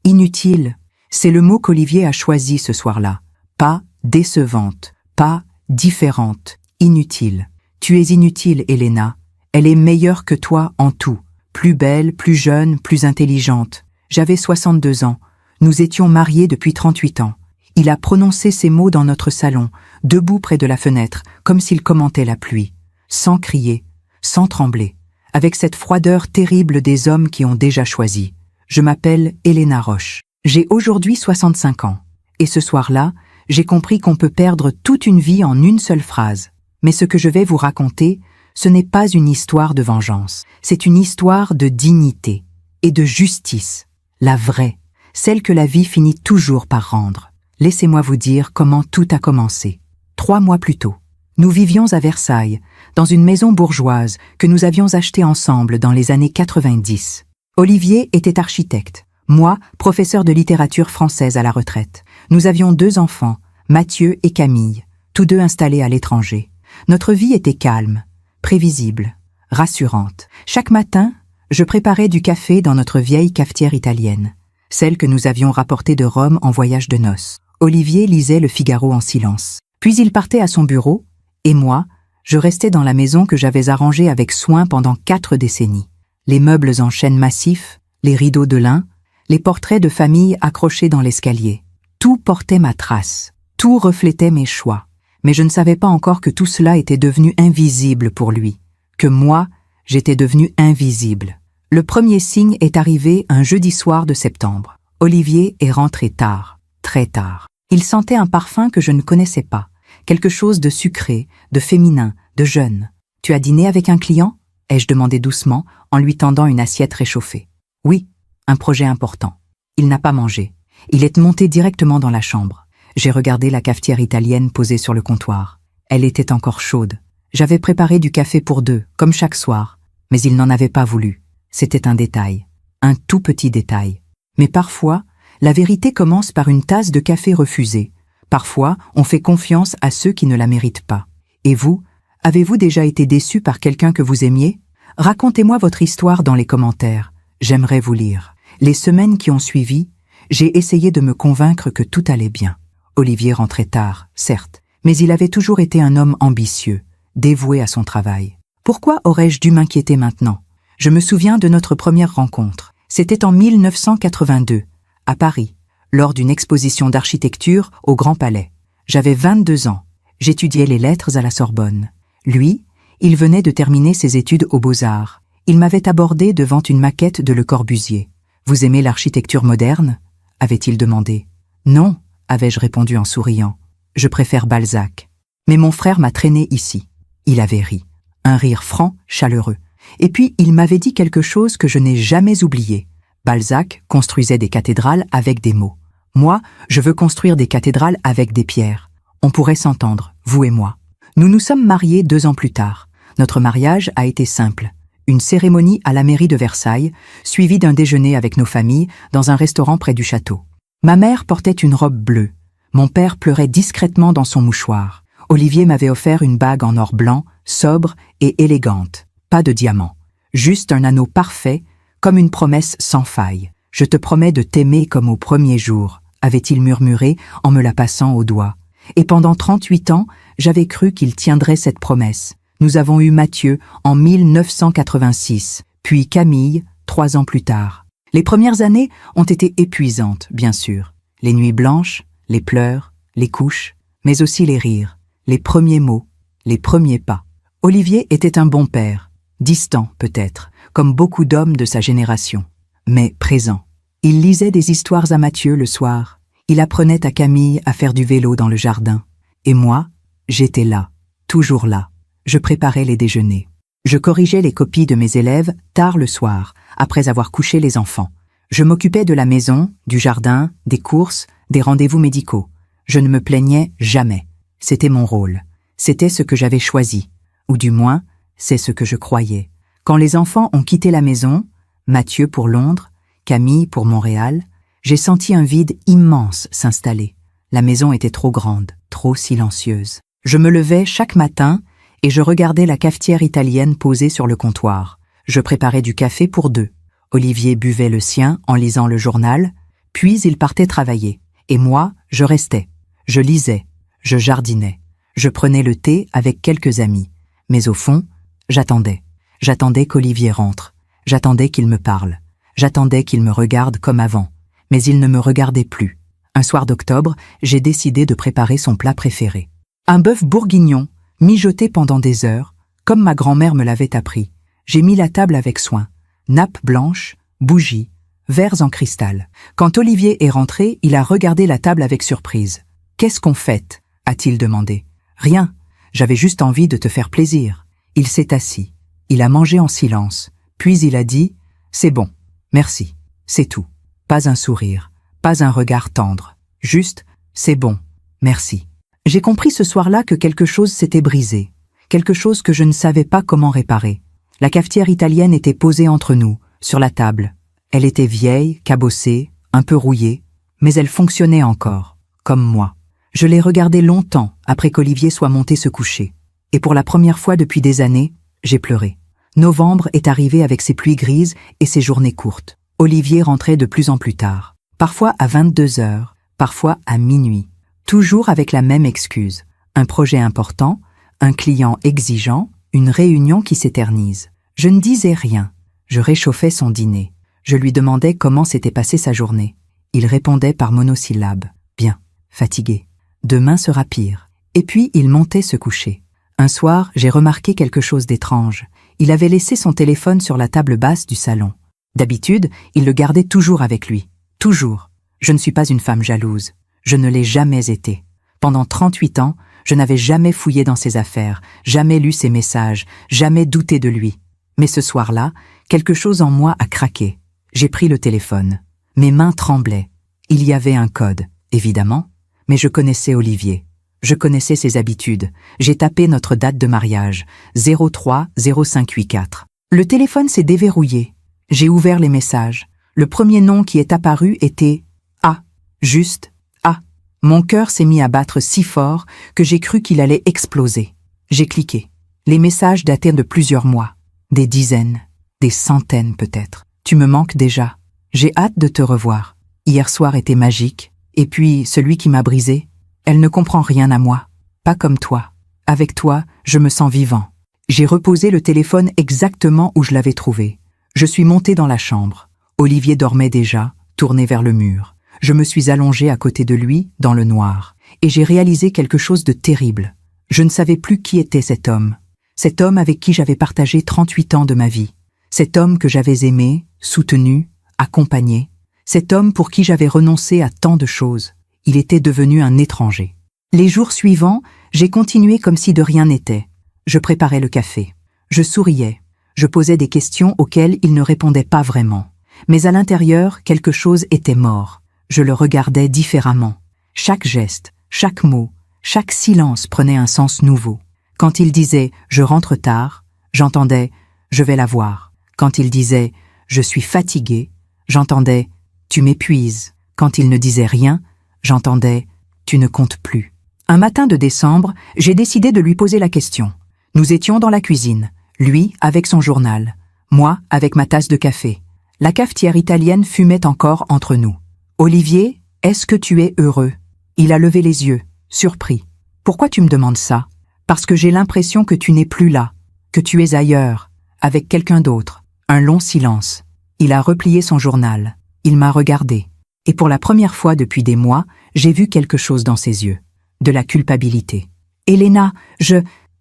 Inutile, c'est le mot qu'Olivier a choisi ce soir-là. Pas décevante, pas différente, inutile. Tu es inutile, Elena. Elle est meilleure que toi en tout. Plus belle, plus jeune, plus intelligente. J'avais 62 ans. Nous étions mariés depuis 38 ans. Il a prononcé ces mots dans notre salon, debout près de la fenêtre, comme s'il commentait la pluie. Sans crier, sans trembler, avec cette froideur terrible des hommes qui ont déjà choisi. Je m'appelle Elena Roche. J'ai aujourd'hui 65 ans. Et ce soir-là, j'ai compris qu'on peut perdre toute une vie en une seule phrase. Mais ce que je vais vous raconter, ce n'est pas une histoire de vengeance. C'est une histoire de dignité et de justice. La vraie, celle que la vie finit toujours par rendre. Laissez-moi vous dire comment tout a commencé. 3 mois plus tôt, nous vivions à Versailles, dans une maison bourgeoise que nous avions achetée ensemble dans les années 90. Olivier était architecte, moi, professeur de littérature française à la retraite. Nous avions 2 enfants, Mathieu et Camille, tous 2 installés à l'étranger. Notre vie était calme, prévisible, rassurante. Chaque matin, je préparais du café dans notre vieille cafetière italienne, celle que nous avions rapportée de Rome en voyage de noces. Olivier lisait Le Figaro en silence. Puis il partait à son bureau, et moi, je restais dans la maison que j'avais arrangée avec soin pendant 4 décennies. Les meubles en chêne massif, les rideaux de lin, les portraits de famille accrochés dans l'escalier. Tout portait ma trace, tout reflétait mes choix. Mais je ne savais pas encore que tout cela était devenu invisible pour lui, que moi, j'étais devenu invisible. Le premier signe est arrivé un jeudi soir de septembre. Olivier est rentré tard, très tard. Il sentait un parfum que je ne connaissais pas, quelque chose de sucré, de féminin, de jeune. « Tu as dîné avec un client ?» ai-je demandé doucement en lui tendant une assiette réchauffée. « Oui, un projet important. » Il n'a pas mangé. Il est monté directement dans la chambre. J'ai regardé la cafetière italienne posée sur le comptoir. Elle était encore chaude. J'avais préparé du café pour 2, comme chaque soir, mais il n'en avait pas voulu. C'était un détail, un tout petit détail. Mais parfois, la vérité commence par une tasse de café refusée. Parfois, on fait confiance à ceux qui ne la méritent pas. Et vous, avez-vous déjà été déçu par quelqu'un que vous aimiez? Racontez-moi votre histoire dans les commentaires. J'aimerais vous lire. Les semaines qui ont suivi, j'ai essayé de me convaincre que tout allait bien. Olivier rentrait tard, certes, mais il avait toujours été un homme ambitieux, dévoué à son travail. Pourquoi aurais-je dû m'inquiéter maintenant? Je me souviens de notre première rencontre. C'était en 1982, à Paris, lors d'une exposition d'architecture au Grand Palais. J'avais 22 ans. J'étudiais les lettres à la Sorbonne. Lui, il venait de terminer ses études aux Beaux-Arts. Il m'avait abordé devant une maquette de Le Corbusier. « Vous aimez l'architecture moderne ?» avait-il demandé. « Non », avais-je répondu en souriant. « Je préfère Balzac. » Mais mon frère m'a traîné ici. Il avait ri. Un rire franc, chaleureux. Et puis il m'avait dit quelque chose que je n'ai jamais oublié. Balzac construisait des cathédrales avec des mots. Moi, je veux construire des cathédrales avec des pierres. On pourrait s'entendre, vous et moi. Nous nous sommes mariés 2 ans plus tard. Notre mariage a été simple. Une cérémonie à la mairie de Versailles, suivie d'un déjeuner avec nos familles dans un restaurant près du château. Ma mère portait une robe bleue. Mon père pleurait discrètement dans son mouchoir. Olivier m'avait offert une bague en or blanc, sobre et élégante. Pas de diamant. Juste un anneau parfait, comme une promesse sans faille. « Je te promets de t'aimer comme au premier jour », avait-il murmuré en me la passant au doigt. Et pendant 38 ans, j'avais cru qu'il tiendrait cette promesse. Nous avons eu Mathieu en 1986, puis Camille 3 ans plus tard. Les premières années ont été épuisantes, bien sûr. Les nuits blanches, les pleurs, les couches, mais aussi les rires, les premiers mots, les premiers pas. Olivier était un bon père, distant peut-être, comme beaucoup d'hommes de sa génération, mais présent. Il lisait des histoires à Mathieu le soir. Il apprenait à Camille à faire du vélo dans le jardin. Et moi, j'étais là, toujours là. Je préparais les déjeuners. Je corrigeais les copies de mes élèves tard le soir, après avoir couché les enfants. Je m'occupais de la maison, du jardin, des courses, des rendez-vous médicaux. Je ne me plaignais jamais. C'était mon rôle. C'était ce que j'avais choisi. Ou du moins, c'est ce que je croyais. Quand les enfants ont quitté la maison, Mathieu pour Londres, Camille pour Montréal, j'ai senti un vide immense s'installer. La maison était trop grande, trop silencieuse. Je me levais chaque matin et je regardais la cafetière italienne posée sur le comptoir. Je préparais du café pour 2. Olivier buvait le sien en lisant le journal, Puis il partait travailler. Et moi, je restais. Je lisais. Je jardinais. Je prenais le thé avec quelques amis. Mais au fond, j'attendais. J'attendais qu'Olivier rentre. J'attendais qu'il me parle. J'attendais qu'il me regarde comme avant. Mais il ne me regardait plus. Un soir d'octobre, j'ai décidé de préparer son plat préféré. Un bœuf bourguignon, mijoté pendant des heures, comme ma grand-mère me l'avait appris. J'ai mis la table avec soin. Nappe blanche, bougies, verres en cristal. Quand Olivier est rentré, il a regardé la table avec surprise. « Qu'est-ce qu'on fête ?» a-t-il demandé. « Rien, j'avais juste envie de te faire plaisir. » Il s'est assis. Il a mangé en silence. Puis il a dit « C'est bon, merci, c'est tout. » Pas un sourire, pas un regard tendre. Juste « C'est bon, merci. » J'ai compris ce soir-là que quelque chose s'était brisé. Quelque chose que je ne savais pas comment réparer. La cafetière italienne était posée entre nous, sur la table. Elle était vieille, cabossée, un peu rouillée, mais elle fonctionnait encore, comme moi. Je l'ai regardée longtemps après qu'Olivier soit monté se coucher. Et pour la première fois depuis des années, j'ai pleuré. Novembre est arrivé avec ses pluies grises et ses journées courtes. Olivier rentrait de plus en plus tard, parfois à 22 heures, parfois à minuit. Toujours avec la même excuse. Un projet important, un client exigeant, une réunion qui s'éternise. Je ne disais rien. Je réchauffais son dîner. Je lui demandais comment s'était passée sa journée. Il répondait par monosyllabes. Bien, fatigué. Demain sera pire. Et puis il montait se coucher. Un soir, j'ai remarqué quelque chose d'étrange. Il avait laissé son téléphone sur la table basse du salon. D'habitude, il le gardait toujours avec lui. Toujours. Je ne suis pas une femme jalouse. Je ne l'ai jamais été. Pendant 38 ans, je n'avais jamais fouillé dans ses affaires, jamais lu ses messages, jamais douté de lui. Mais ce soir-là, quelque chose en moi a craqué. J'ai pris le téléphone. Mes mains tremblaient. Il y avait un code, évidemment, mais je connaissais Olivier. Je connaissais ses habitudes. J'ai tapé notre date de mariage, 03-0584. Le téléphone s'est déverrouillé. J'ai ouvert les messages. Le premier nom qui est apparu était A. Juste A. Mon cœur s'est mis à battre si fort que j'ai cru qu'il allait exploser. J'ai cliqué. Les messages dataient de plusieurs mois. Des dizaines, des centaines peut-être. Tu me manques déjà. J'ai hâte de te revoir. Hier soir était magique. Et puis, celui qui m'a brisé, elle ne comprend rien à moi. Pas comme toi. Avec toi, je me sens vivant. J'ai reposé le téléphone exactement où je l'avais trouvé. Je suis monté dans la chambre. Olivier dormait déjà, tourné vers le mur. Je me suis allongé à côté de lui, dans le noir. Et j'ai réalisé quelque chose de terrible. Je ne savais plus qui était cet homme. Cet homme avec qui j'avais partagé 38 ans de ma vie. Cet homme que j'avais aimé, soutenu, accompagné. Cet homme pour qui j'avais renoncé à tant de choses. Il était devenu un étranger. Les jours suivants, j'ai continué comme si de rien n'était. Je préparais le café. Je souriais. Je posais des questions auxquelles il ne répondait pas vraiment. Mais à l'intérieur, quelque chose était mort. Je le regardais différemment. Chaque geste, chaque mot, chaque silence prenait un sens nouveau. Quand il disait « je rentre tard », j'entendais « je vais la voir ». Quand il disait « je suis fatigué », j'entendais « tu m'épuises ». Quand il ne disait rien, j'entendais « tu ne comptes plus ». Un matin de décembre, j'ai décidé de lui poser la question. Nous étions dans la cuisine, lui avec son journal, moi avec ma tasse de café. La cafetière italienne fumait encore entre nous. « Olivier, est-ce que tu es heureux ?» Il a levé les yeux, surpris. « Pourquoi tu me demandes ça ?»« Parce que j'ai l'impression que tu n'es plus là, que tu es ailleurs, avec quelqu'un d'autre. » Un long silence. Il a replié son journal. Il m'a regardé. Et pour la première fois depuis des mois, j'ai vu quelque chose dans ses yeux. De la culpabilité. « Elena,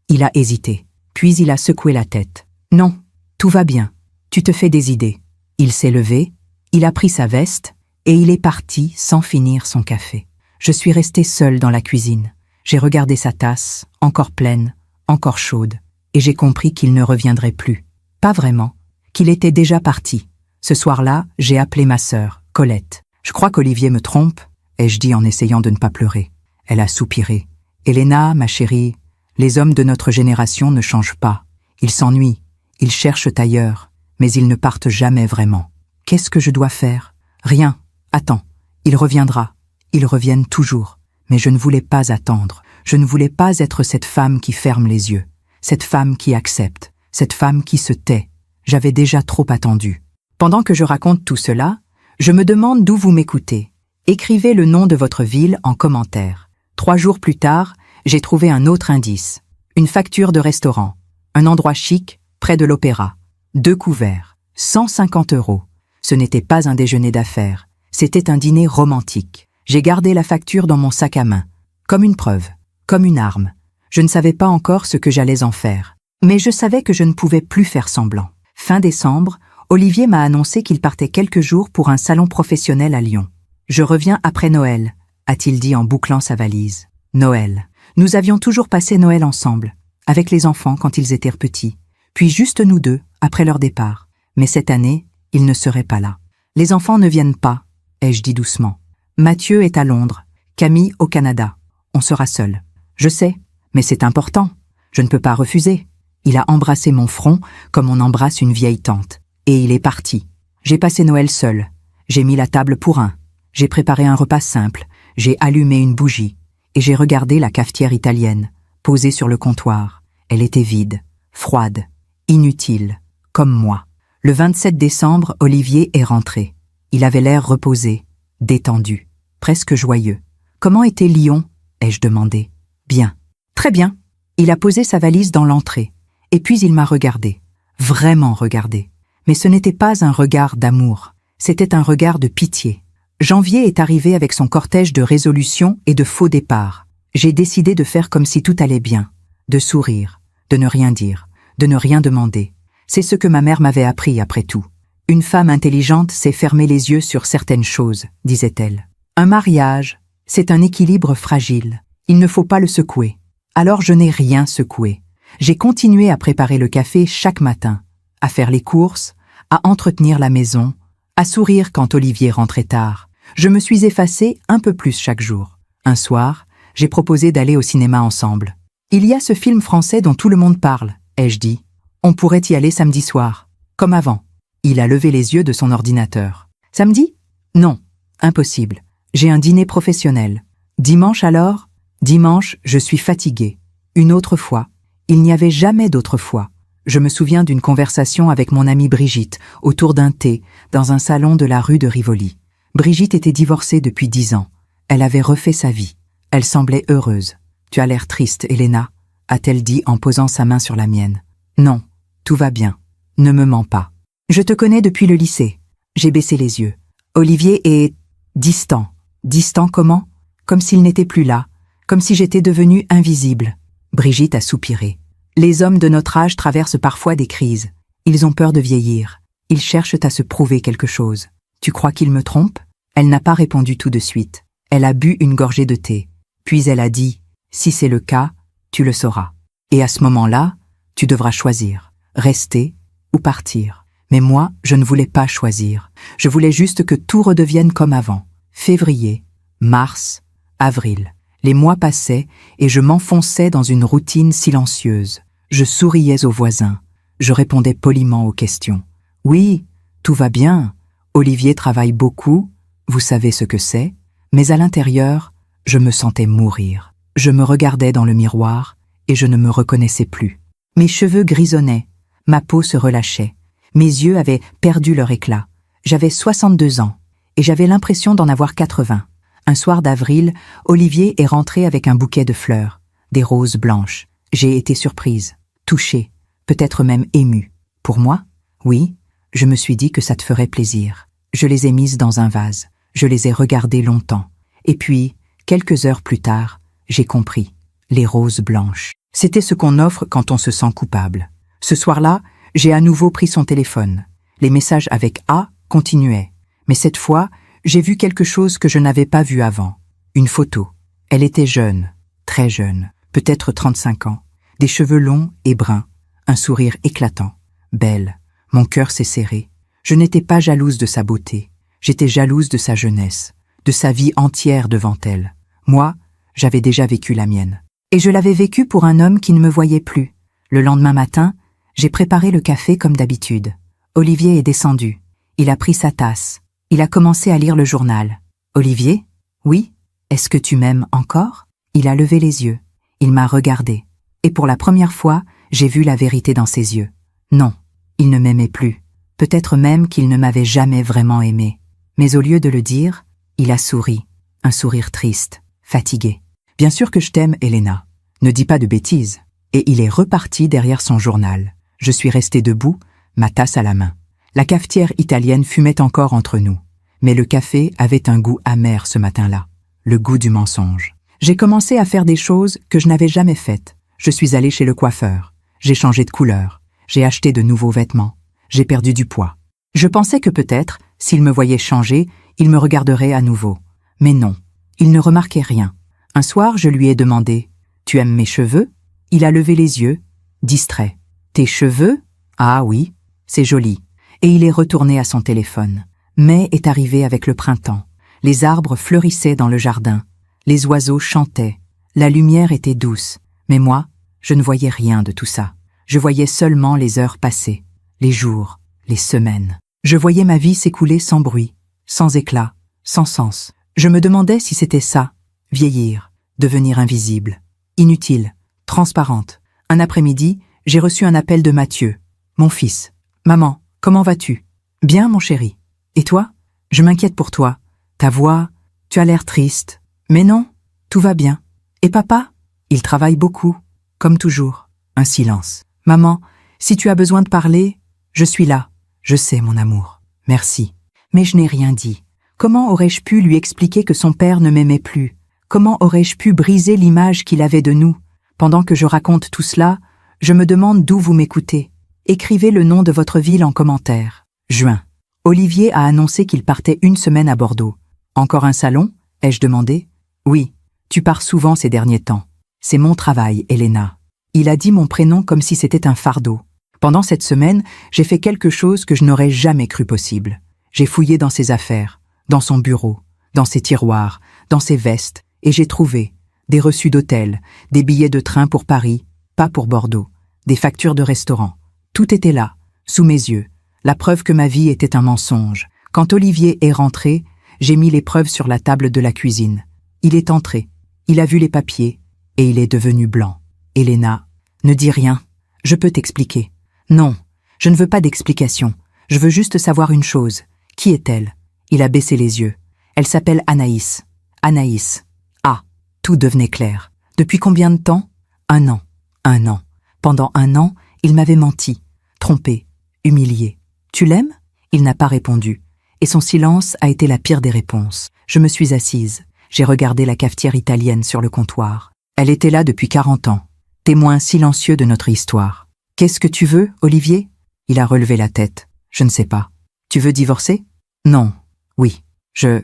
Il a hésité. Puis il a secoué la tête. « Non, tout va bien. Tu te fais des idées. » Il s'est levé, il a pris sa veste et il est parti sans finir son café. Je suis restée seule dans la cuisine. J'ai regardé sa tasse, encore pleine, encore chaude, et j'ai compris qu'il ne reviendrait plus. Pas vraiment, qu'il était déjà parti. Ce soir-là, j'ai appelé ma sœur, Colette. « Je crois qu'Olivier me trompe », ai-je dit en essayant de ne pas pleurer. Elle a soupiré. « Elena, ma chérie, les hommes de notre génération ne changent pas. Ils s'ennuient, ils cherchent ailleurs, mais ils ne partent jamais vraiment. Qu'est-ce que je dois faire ? Rien. Attends, il reviendra. Ils reviennent toujours. Mais je ne voulais pas attendre. Je ne voulais pas être cette femme qui ferme les yeux. Cette femme qui accepte. Cette femme qui se tait. J'avais déjà trop attendu. Pendant que je raconte tout cela, Je me demande d'où vous m'écoutez. Écrivez le nom de votre ville en commentaire. 3 jours plus tard, j'ai trouvé un autre indice. Une facture de restaurant. Un endroit chic, près de l'opéra. 2 couverts. 150 €. Ce n'était pas un déjeuner d'affaires. C'était un dîner romantique. J'ai gardé la facture dans mon sac à main. Comme une preuve. Comme une arme. Je ne savais pas encore ce que j'allais en faire. Mais je savais que je ne pouvais plus faire semblant. Fin décembre, Olivier m'a annoncé qu'il partait quelques jours pour un salon professionnel à Lyon. « Je reviens après Noël », a-t-il dit en bouclant sa valise. Noël. Nous avions toujours passé Noël ensemble, avec les enfants quand ils étaient petits, puis juste nous deux, après leur départ. Mais cette année, ils ne seraient pas là. Les enfants ne viennent pas, ai-je dit doucement. Mathieu est à Londres, Camille au Canada. On sera seuls. Je sais, mais c'est important. Je ne peux pas refuser. Il a embrassé mon front comme on embrasse une vieille tante. Et il est parti. J'ai passé Noël seul. J'ai mis la table pour un. J'ai préparé un repas simple. J'ai allumé une bougie. Et j'ai regardé la cafetière italienne, posée sur le comptoir. Elle était vide, froide, inutile, comme moi. Le 27 décembre, Olivier est rentré. Il avait l'air reposé, détendu, presque joyeux. « Comment était Lyon ?» ai-je demandé. « Bien. »« Très bien. » Il a posé sa valise dans l'entrée. Et puis il m'a regardé. Vraiment regardé. Mais ce n'était pas un regard d'amour. C'était un regard de pitié. Janvier est arrivé avec son cortège de résolutions et de faux départs. J'ai décidé de faire comme si tout allait bien. De sourire, de ne rien dire, de ne rien demander. C'est ce que ma mère m'avait appris après tout. Une femme intelligente sait fermer les yeux sur certaines choses, disait-elle. Un mariage, c'est un équilibre fragile. Il ne faut pas le secouer. Alors je n'ai rien secoué. J'ai continué à préparer le café chaque matin, à faire les courses, à entretenir la maison, à sourire quand Olivier rentrait tard. Je me suis effacée un peu plus chaque jour. Un soir, j'ai proposé d'aller au cinéma ensemble. Il y a ce film français dont tout le monde parle, ai-je dit. On pourrait y aller samedi soir, comme avant. Il a levé les yeux de son ordinateur. Samedi? Non, impossible. J'ai un dîner professionnel. Dimanche alors? Dimanche, je suis fatiguée. Une autre fois. Il n'y avait jamais d'autre fois. Je me souviens d'une conversation avec mon amie Brigitte, autour d'un thé, dans un salon de la rue de Rivoli. Brigitte était divorcée depuis 10 ans. Elle avait refait sa vie. Elle semblait heureuse. « Tu as l'air triste, Elena », a-t-elle dit en posant sa main sur la mienne. « Non, tout va bien. Ne me mens pas. Je te connais depuis le lycée. » J'ai baissé les yeux. Olivier est distant. Distant comment? Comme s'il n'était plus là. Comme si j'étais devenue invisible. Brigitte a soupiré. Les hommes de notre âge traversent parfois des crises. Ils ont peur de vieillir. Ils cherchent à se prouver quelque chose. Tu crois qu'ils me trompent? Elle n'a pas répondu tout de suite. Elle a bu une gorgée de thé. Puis elle a dit, si c'est le cas, tu le sauras. Et à ce moment-là, tu devras choisir, rester ou partir. Mais moi, je ne voulais pas choisir. Je voulais juste que tout redevienne comme avant. Février, mars, avril. Les mois passaient et je m'enfonçais dans une routine silencieuse. Je souriais aux voisins. Je répondais poliment aux questions. Oui, tout va bien. Olivier travaille beaucoup. Vous savez ce que c'est. Mais à l'intérieur, je me sentais mourir. Je me regardais dans le miroir et je ne me reconnaissais plus. Mes cheveux grisonnaient. Ma peau se relâchait. Mes yeux avaient perdu leur éclat. J'avais 62 ans et j'avais l'impression d'en avoir 80. Un soir d'avril, Olivier est rentré avec un bouquet de fleurs, des roses blanches. J'ai été surprise, touchée, peut-être même émue. Pour moi? Oui, je me suis dit que ça te ferait plaisir. Je les ai mises dans un vase. Je les ai regardées longtemps. Et puis, quelques heures plus tard, j'ai compris. Les roses blanches. C'était ce qu'on offre quand on se sent coupable. Ce soir-là, j'ai à nouveau pris son téléphone. Les messages avec A continuaient. Mais cette fois, j'ai vu quelque chose que je n'avais pas vu avant. Une photo. Elle était jeune, très jeune, peut-être 35 ans. Des cheveux longs et bruns, un sourire éclatant. Belle. Mon cœur s'est serré. Je n'étais pas jalouse de sa beauté. J'étais jalouse de sa jeunesse, de sa vie entière devant elle. Moi, j'avais déjà vécu la mienne. Et je l'avais vécue pour un homme qui ne me voyait plus. Le lendemain matin, j'ai préparé le café comme d'habitude. Olivier est descendu. Il a pris sa tasse. Il a commencé à lire le journal. « Olivier? Oui? Est-ce que tu m'aimes encore ?» Il a levé les yeux. Il m'a regardé. Et pour la première fois, j'ai vu la vérité dans ses yeux. Non, il ne m'aimait plus. Peut-être même qu'il ne m'avait jamais vraiment aimé. Mais au lieu de le dire, il a souri, un sourire triste, fatigué. « Bien sûr que je t'aime, Elena. Ne dis pas de bêtises. » Et il est reparti derrière son journal. Je suis resté debout, ma tasse à la main. La cafetière italienne fumait encore entre nous. Mais le café avait un goût amer ce matin-là, le goût du mensonge. J'ai commencé à faire des choses que je n'avais jamais faites. Je suis allé chez le coiffeur. J'ai changé de couleur. J'ai acheté de nouveaux vêtements. J'ai perdu du poids. Je pensais que peut-être, s'il me voyait changer, il me regarderait à nouveau. Mais non, il ne remarquait rien. Un soir, je lui ai demandé « Tu aimes mes cheveux ?» Il a levé les yeux, distrait. « Tes cheveux ? Ah oui, c'est joli. » Et il est retourné à son téléphone. Mai est arrivé avec le printemps. Les arbres fleurissaient dans le jardin. Les oiseaux chantaient. La lumière était douce. Mais moi, je ne voyais rien de tout ça. Je voyais seulement les heures passer, les jours, les semaines. Je voyais ma vie s'écouler sans bruit, sans éclat, sans sens. Je me demandais si c'était ça, vieillir, devenir invisible, inutile, transparente. Un après-midi, j'ai reçu un appel de Mathieu, mon fils. « Maman, comment vas-tu ? » « Bien, mon chéri. Et toi ? Je m'inquiète pour toi. Ta voix, tu as l'air triste. Mais non, tout va bien. Et papa ? Il travaille beaucoup, comme toujours. Un silence. Maman, si tu as besoin de parler, je suis là. Je sais, mon amour. Merci. Mais je n'ai rien dit. Comment aurais-je pu lui expliquer que son père ne m'aimait plus ? Comment aurais-je pu briser l'image qu'il avait de nous ? Pendant que je raconte tout cela, je me demande d'où vous m'écoutez. Écrivez le nom de votre ville en commentaire. Juin. Olivier a annoncé qu'il partait une semaine à Bordeaux. Encore un salon ? Ai-je demandé ? Oui, tu pars souvent ces derniers temps. C'est mon travail, Elena. Il a dit mon prénom comme si c'était un fardeau. Pendant cette semaine, j'ai fait quelque chose que je n'aurais jamais cru possible. J'ai fouillé dans ses affaires, dans son bureau, dans ses tiroirs, dans ses vestes, et j'ai trouvé des reçus d'hôtel, des billets de train pour Paris, pas pour Bordeaux, des factures de restaurant. Tout était là, sous mes yeux. La preuve que ma vie était un mensonge. Quand Olivier est rentré, j'ai mis les preuves sur la table de la cuisine. Il est entré, il a vu les papiers, et il est devenu blanc. Elena, ne dis rien, je peux t'expliquer. Non, je ne veux pas d'explication, je veux juste savoir une chose. Qui est-elle ? Il a baissé les yeux. Elle s'appelle Anaïs. Anaïs. Ah, tout devenait clair. Depuis combien de temps ? 1 an. 1 an. Pendant 1 an, il m'avait menti, trompé, humilié. Tu l'aimes ? Il n'a pas répondu. Et son silence a été la pire des réponses. Je me suis assise. J'ai regardé la cafetière italienne sur le comptoir. Elle était là depuis 40 ans, témoin silencieux de notre histoire. « Qu'est-ce que tu veux, Olivier ?» Il a relevé la tête. « Je ne sais pas. »« Tu veux divorcer ?»« Non. Oui. Je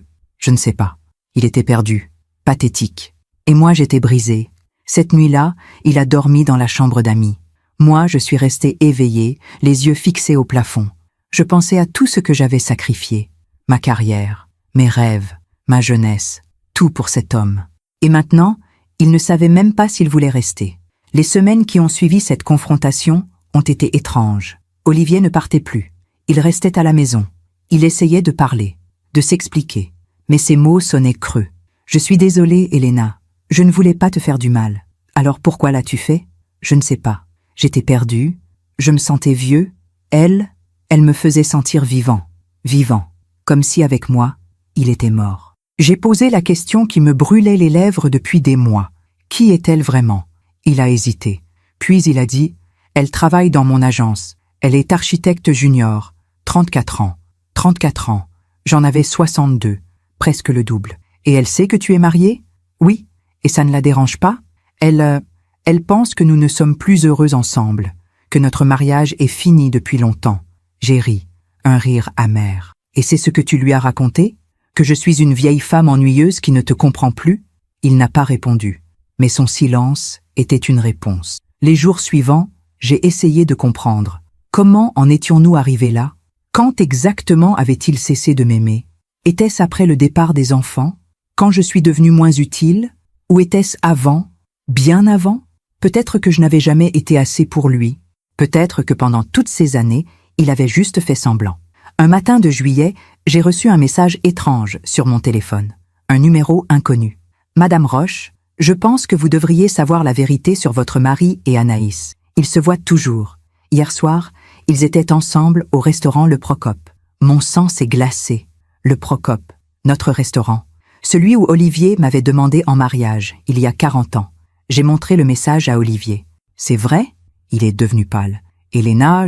ne sais pas. » Il était perdu, pathétique. Et moi j'étais brisée. Cette nuit-là, il a dormi dans la chambre d'amis. Moi, je suis restée éveillée, les yeux fixés au plafond. Je pensais à tout ce que j'avais sacrifié. Ma carrière, mes rêves, ma jeunesse, tout pour cet homme. Et maintenant, il ne savait même pas s'il voulait rester. Les semaines qui ont suivi cette confrontation ont été étranges. Olivier ne partait plus. Il restait à la maison. Il essayait de parler, de s'expliquer. Mais ses mots sonnaient creux. « Je suis désolée, Elena. Je ne voulais pas te faire du mal. Alors pourquoi l'as-tu fait ? Je ne sais pas. J'étais perdue. Je me sentais vieux. Elle me faisait sentir vivant. Vivant. Comme si avec moi, il était mort. J'ai posé la question qui me brûlait les lèvres depuis des mois. Qui est-elle vraiment ? Il a hésité. Puis il a dit « Elle travaille dans mon agence. Elle est architecte junior. 34 ans. 34 ans. J'en avais 62. Presque le double. Et elle sait que tu es marié ? Oui. Et ça ne la dérange pas ? Elle pense que nous ne sommes plus heureux ensemble. Que notre mariage est fini depuis longtemps. J'ai ri. Un rire amer. Et c'est ce que tu lui as raconté ? Que je suis une vieille femme ennuyeuse qui ne te comprend plus ? Il n'a pas répondu. Mais son silence était une réponse. Les jours suivants, j'ai essayé de comprendre. Comment en étions-nous arrivés là ? Quand exactement avait-il cessé de m'aimer ? Était-ce après le départ des enfants ? Quand je suis devenue moins utile ? Ou était-ce avant ? Bien avant ? Peut-être que je n'avais jamais été assez pour lui. Peut-être que pendant toutes ces années, il avait juste fait semblant. Un matin de juillet, j'ai reçu un message étrange sur mon téléphone. Un numéro inconnu. « Madame Roche, je pense que vous devriez savoir la vérité sur votre mari et Anaïs. Ils se voient toujours. Hier soir, ils étaient ensemble au restaurant Le Procope. Mon sang s'est glacé. Le Procope, notre restaurant. Celui où Olivier m'avait demandé en mariage, il y a 40 ans. J'ai montré le message à Olivier. C'est vrai? Il est devenu pâle. Elena,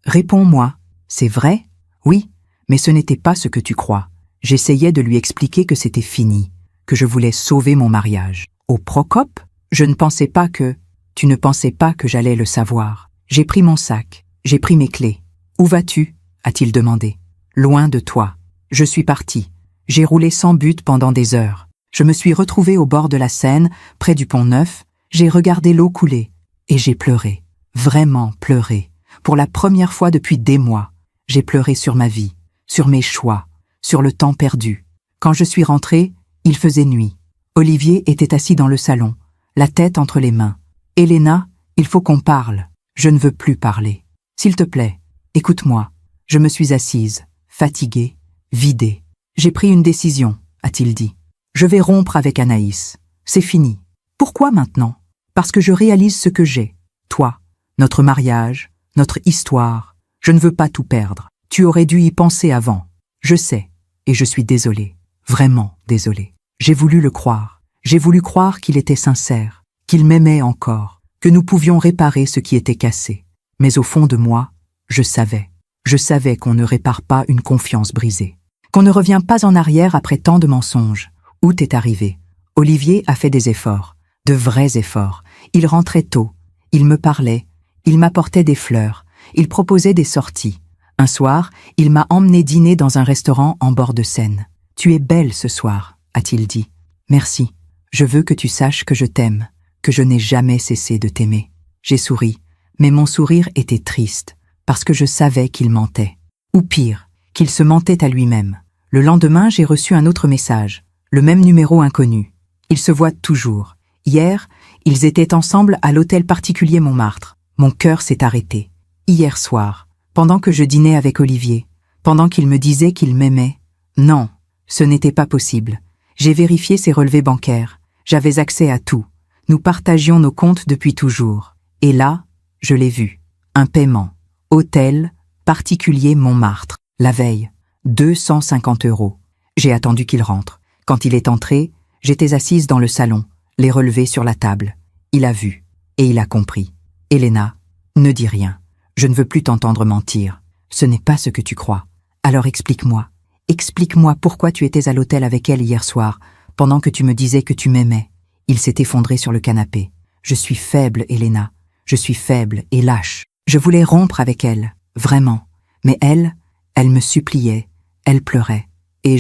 Réponds-moi. C'est vrai? Oui, mais ce n'était pas ce que tu crois. J'essayais de lui expliquer que c'était fini, que je voulais sauver mon mariage. Au Procope? Je ne pensais pas que... Tu ne pensais pas que j'allais le savoir. J'ai pris mon sac, j'ai pris mes clés. Où vas-tu? A-t-il demandé. Loin de toi. Je suis parti. J'ai roulé sans but pendant des heures. Je me suis retrouvé au bord de la Seine, près du Pont-Neuf. J'ai regardé l'eau couler. Et j'ai pleuré. Vraiment pleuré. Pour la première fois depuis des mois. J'ai pleuré sur ma vie, sur mes choix, sur le temps perdu. Quand je suis rentré, il faisait nuit. Olivier était assis dans le salon, la tête entre les mains. Elena, il faut qu'on parle. Je ne veux plus parler. S'il te plaît, écoute-moi. Je me suis assise, fatiguée, vidée. J'ai pris une décision, a-t-il dit. Je vais rompre avec Anaïs. C'est fini. Pourquoi maintenant? Parce que je réalise ce que j'ai. Toi, notre mariage, notre histoire. Je ne veux pas tout perdre. Tu aurais dû y penser avant. Je sais, et je suis désolée. Vraiment désolée. J'ai voulu le croire. J'ai voulu croire qu'il était sincère, qu'il m'aimait encore, que nous pouvions réparer ce qui était cassé. Mais au fond de moi, je savais. Je savais qu'on ne répare pas une confiance brisée. Qu'on ne revient pas en arrière après tant de mensonges. Août est arrivé. Olivier a fait des efforts, de vrais efforts. Il rentrait tôt. Il me parlait. Il m'apportait des fleurs. Il proposait des sorties. Un soir, il m'a emmené dîner dans un restaurant en bord de Seine. « Tu es belle ce soir », a-t-il dit. « Merci. Je veux que tu saches que je t'aime, que je n'ai jamais cessé de t'aimer. » J'ai souri, mais mon sourire était triste, parce que je savais qu'il mentait. Ou pire, qu'il se mentait à lui-même. Le lendemain, j'ai reçu un autre message, le même numéro inconnu. Ils se voient toujours. Hier, ils étaient ensemble à l'hôtel particulier Montmartre. Mon cœur s'est arrêté. Hier soir, pendant que je dînais avec Olivier, pendant qu'il me disait qu'il m'aimait. Non, ce n'était pas possible. J'ai vérifié ses relevés bancaires. J'avais accès à tout. Nous partagions nos comptes depuis toujours. Et là, je l'ai vu. Un paiement. Hôtel, particulier Montmartre. La veille. 250 €. J'ai attendu qu'il rentre. Quand il est entré, j'étais assise dans le salon, les relevés sur la table. Il a vu. Et il a compris. Elena, ne dis rien. Je ne veux plus t'entendre mentir. Ce n'est pas ce que tu crois. Alors explique-moi. Explique-moi pourquoi tu étais à l'hôtel avec elle hier soir, pendant que tu me disais que tu m'aimais. Il s'est effondré sur le canapé. Je suis faible, Elena. Je suis faible et lâche. Je voulais rompre avec elle, vraiment. Mais elle me suppliait. Elle pleurait. Et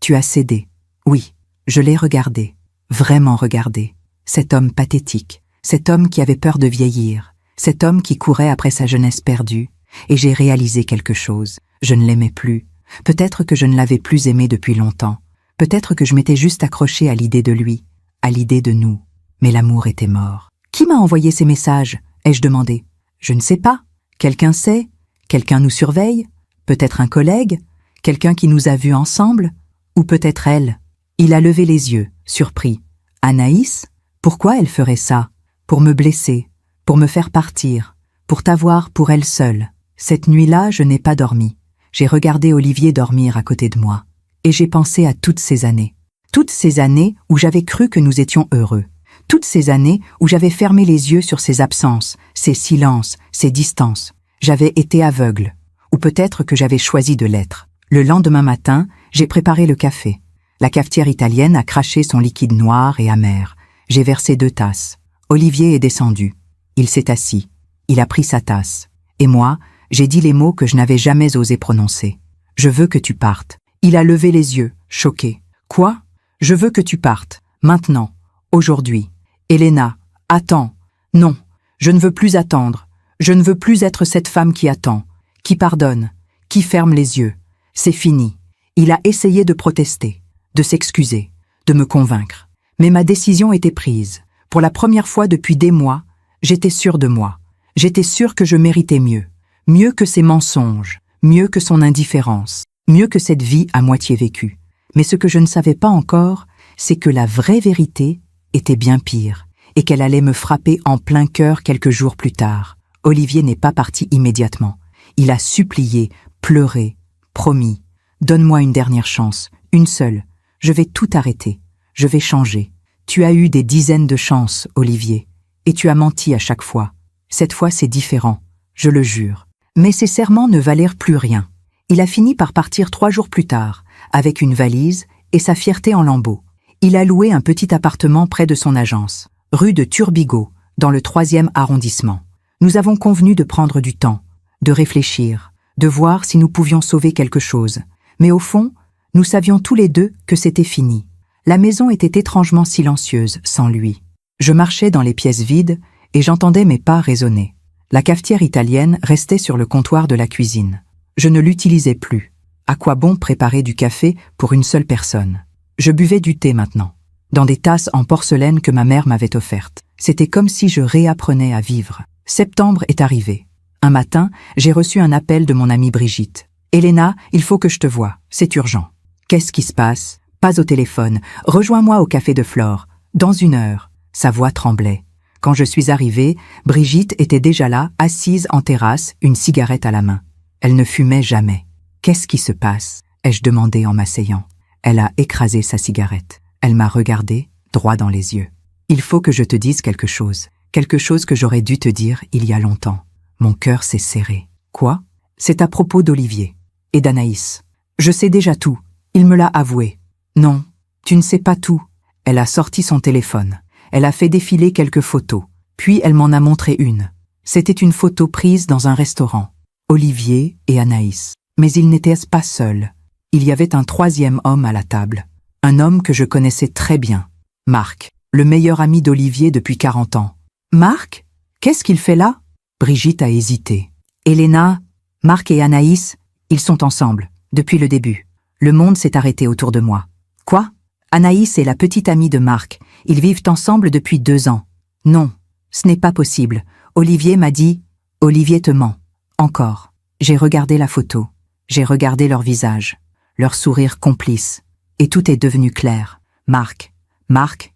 tu as cédé. Oui, je l'ai regardé. Vraiment regardé. Cet homme pathétique. Cet homme qui avait peur de vieillir. Cet homme qui courait après sa jeunesse perdue. Et j'ai réalisé quelque chose. Je ne l'aimais plus. Peut-être que je ne l'avais plus aimé depuis longtemps. Peut-être que je m'étais juste accrochée à l'idée de lui, à l'idée de nous. Mais l'amour était mort. Qui m'a envoyé ces messages? Ai-je demandé. Je ne sais pas. Quelqu'un sait? Quelqu'un nous surveille? Peut-être un collègue? Quelqu'un qui nous a vus ensemble? Ou peut-être elle? Il a levé les yeux, surpris. Anaïs? Pourquoi elle ferait ça? Pour me blesser, pour me faire partir, pour t'avoir pour elle seule. Cette nuit-là, je n'ai pas dormi. J'ai regardé Olivier dormir à côté de moi. Et j'ai pensé à toutes ces années. Toutes ces années où j'avais cru que nous étions heureux. Toutes ces années où j'avais fermé les yeux sur ses absences, ses silences, ses distances. J'avais été aveugle. Ou peut-être que j'avais choisi de l'être. Le lendemain matin, j'ai préparé le café. La cafetière italienne a craché son liquide noir et amer. J'ai versé 2 tasses. Olivier est descendu. Il s'est assis. Il a pris sa tasse. Et moi, j'ai dit les mots que je n'avais jamais osé prononcer. Je veux que tu partes. Il a levé les yeux, choqué. Quoi? Je veux que tu partes. Maintenant. Aujourd'hui. Elena, attends. Non, je ne veux plus attendre. Je ne veux plus être cette femme qui attend, qui pardonne, qui ferme les yeux. C'est fini. Il a essayé de protester, de s'excuser, de me convaincre. Mais ma décision était prise. Pour la première fois depuis des mois, j'étais sûre de moi. J'étais sûre que je méritais mieux. Mieux que ses mensonges, mieux que son indifférence, mieux que cette vie à moitié vécue. Mais ce que je ne savais pas encore, c'est que la vraie vérité était bien pire, et qu'elle allait me frapper en plein cœur quelques jours plus tard. Olivier n'est pas parti immédiatement. Il a supplié, pleuré, promis. Donne-moi une dernière chance, une seule. Je vais tout arrêter. Je vais changer. Tu as eu des dizaines de chances, Olivier. Et tu as menti à chaque fois. Cette fois, c'est différent. Je le jure. Mais ses serments ne valèrent plus rien. Il a fini par partir 3 jours plus tard, avec une valise et sa fierté en lambeaux. Il a loué un petit appartement près de son agence, rue de Turbigo, dans le 3e arrondissement. Nous avons convenu de prendre du temps, de réfléchir, de voir si nous pouvions sauver quelque chose. Mais au fond, nous savions tous les deux que c'était fini. La maison était étrangement silencieuse sans lui. Je marchais dans les pièces vides et j'entendais mes pas résonner. La cafetière italienne restait sur le comptoir de la cuisine. Je ne l'utilisais plus. À quoi bon préparer du café pour une seule personne? Je buvais du thé maintenant, dans des tasses en porcelaine que ma mère m'avait offertes. C'était comme si je réapprenais à vivre. Septembre est arrivé. Un matin, j'ai reçu un appel de mon amie Brigitte. « Elena, il faut que je te voie, c'est urgent. » Qu'est-ce qui se passe? Pas au téléphone. Rejoins-moi au café de Flore. Dans 1 heure. Sa voix tremblait. Quand je suis arrivée, Brigitte était déjà là, assise en terrasse, une cigarette à la main. Elle ne fumait jamais. « Qu'est-ce qui se passe ?» ai-je demandé en m'asseyant. Elle a écrasé sa cigarette. Elle m'a regardé, droit dans les yeux. « Il faut que je te dise quelque chose que j'aurais dû te dire il y a longtemps. » Mon cœur s'est serré. « Quoi ?» ?»« C'est à propos d'Olivier et d'Anaïs. Je sais déjà tout. Il me l'a avoué. »« Non, tu ne sais pas tout. » Elle a sorti son téléphone. Elle a fait défiler quelques photos. Puis elle m'en a montré une. C'était une photo prise dans un restaurant. Olivier et Anaïs. Mais ils n'étaient pas seuls. Il y avait un 3e homme à la table. Un homme que je connaissais très bien. Marc, le meilleur ami d'Olivier depuis 40 ans. « Marc? Qu'est-ce qu'il fait là ?» Brigitte a hésité. « Elena, Marc et Anaïs, ils sont ensemble, depuis le début. Le monde s'est arrêté autour de moi. »« Quoi ? Anaïs est la petite amie de Marc. Ils vivent ensemble depuis 2 ans. »« Non, ce n'est pas possible. Olivier m'a dit... »« Olivier te ment. Encore. » J'ai regardé la photo. J'ai regardé leur visage, leur sourire complice. Et tout est devenu clair. Marc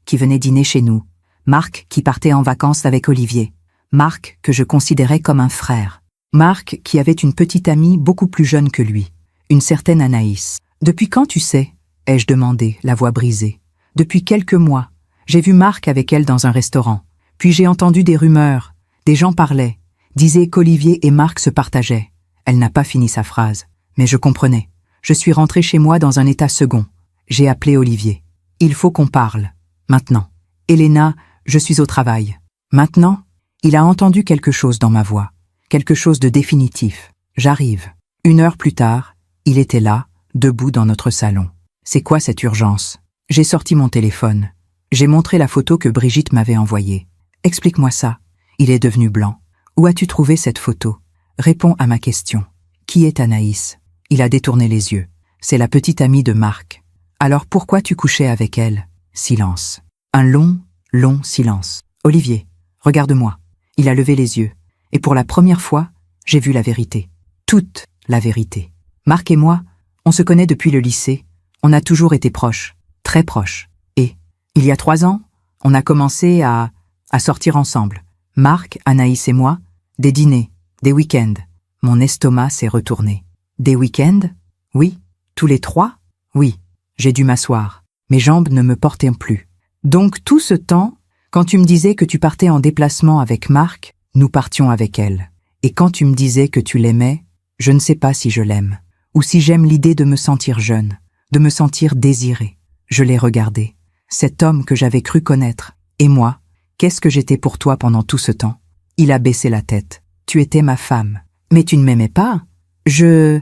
qui venait dîner chez nous. Marc qui partait en vacances avec Olivier. Marc que je considérais comme un frère. Marc qui avait une petite amie beaucoup plus jeune que lui, une certaine Anaïs. « Depuis quand tu sais ?» ai-je demandé, la voix brisée. « Depuis quelques mois. J'ai vu Marc avec elle dans un restaurant. Puis j'ai entendu des rumeurs. Des gens parlaient, disaient qu'Olivier et Marc se partageaient. » Elle n'a pas fini sa phrase, mais je comprenais. Je suis rentrée chez moi dans un état second. J'ai appelé Olivier. « Il faut qu'on parle. Maintenant. Elena, je suis au travail. » Maintenant, il a entendu quelque chose dans ma voix. Quelque chose de définitif. J'arrive. 1 heure plus tard, il était là, debout dans notre salon. C'est quoi cette urgence? J'ai sorti mon téléphone. J'ai montré la photo que Brigitte m'avait envoyée. Explique-moi ça. Il est devenu blanc. Où as-tu trouvé cette photo? Réponds à ma question. Qui est Anaïs? Il a détourné les yeux. C'est la petite amie de Marc. Alors pourquoi tu couchais avec elle? Silence. Un long silence. Olivier, regarde-moi. Il a levé les yeux. Et pour la première fois, j'ai vu la vérité. Toute la vérité. Marc et moi, on se connaît depuis le lycée. On a toujours été proches. Très proches. Et, il y a 3 ans, on a commencé à sortir ensemble. Marc, Anaïs et moi, des dîners, des week-ends. Mon estomac s'est retourné. Des week-ends? Oui. Tous les 3? Oui. J'ai dû m'asseoir. Mes jambes ne me portaient plus. Donc tout ce temps, quand tu me disais que tu partais en déplacement avec Marc, nous partions avec elle. Et quand tu me disais que tu l'aimais, je ne sais pas si je l'aime, ou si j'aime l'idée de me sentir jeune, de me sentir désirée. Je l'ai regardé, cet homme que j'avais cru connaître. Et moi, qu'est-ce que j'étais pour toi pendant tout ce temps? Il a baissé la tête. Tu étais ma femme. Mais tu ne m'aimais pas? Je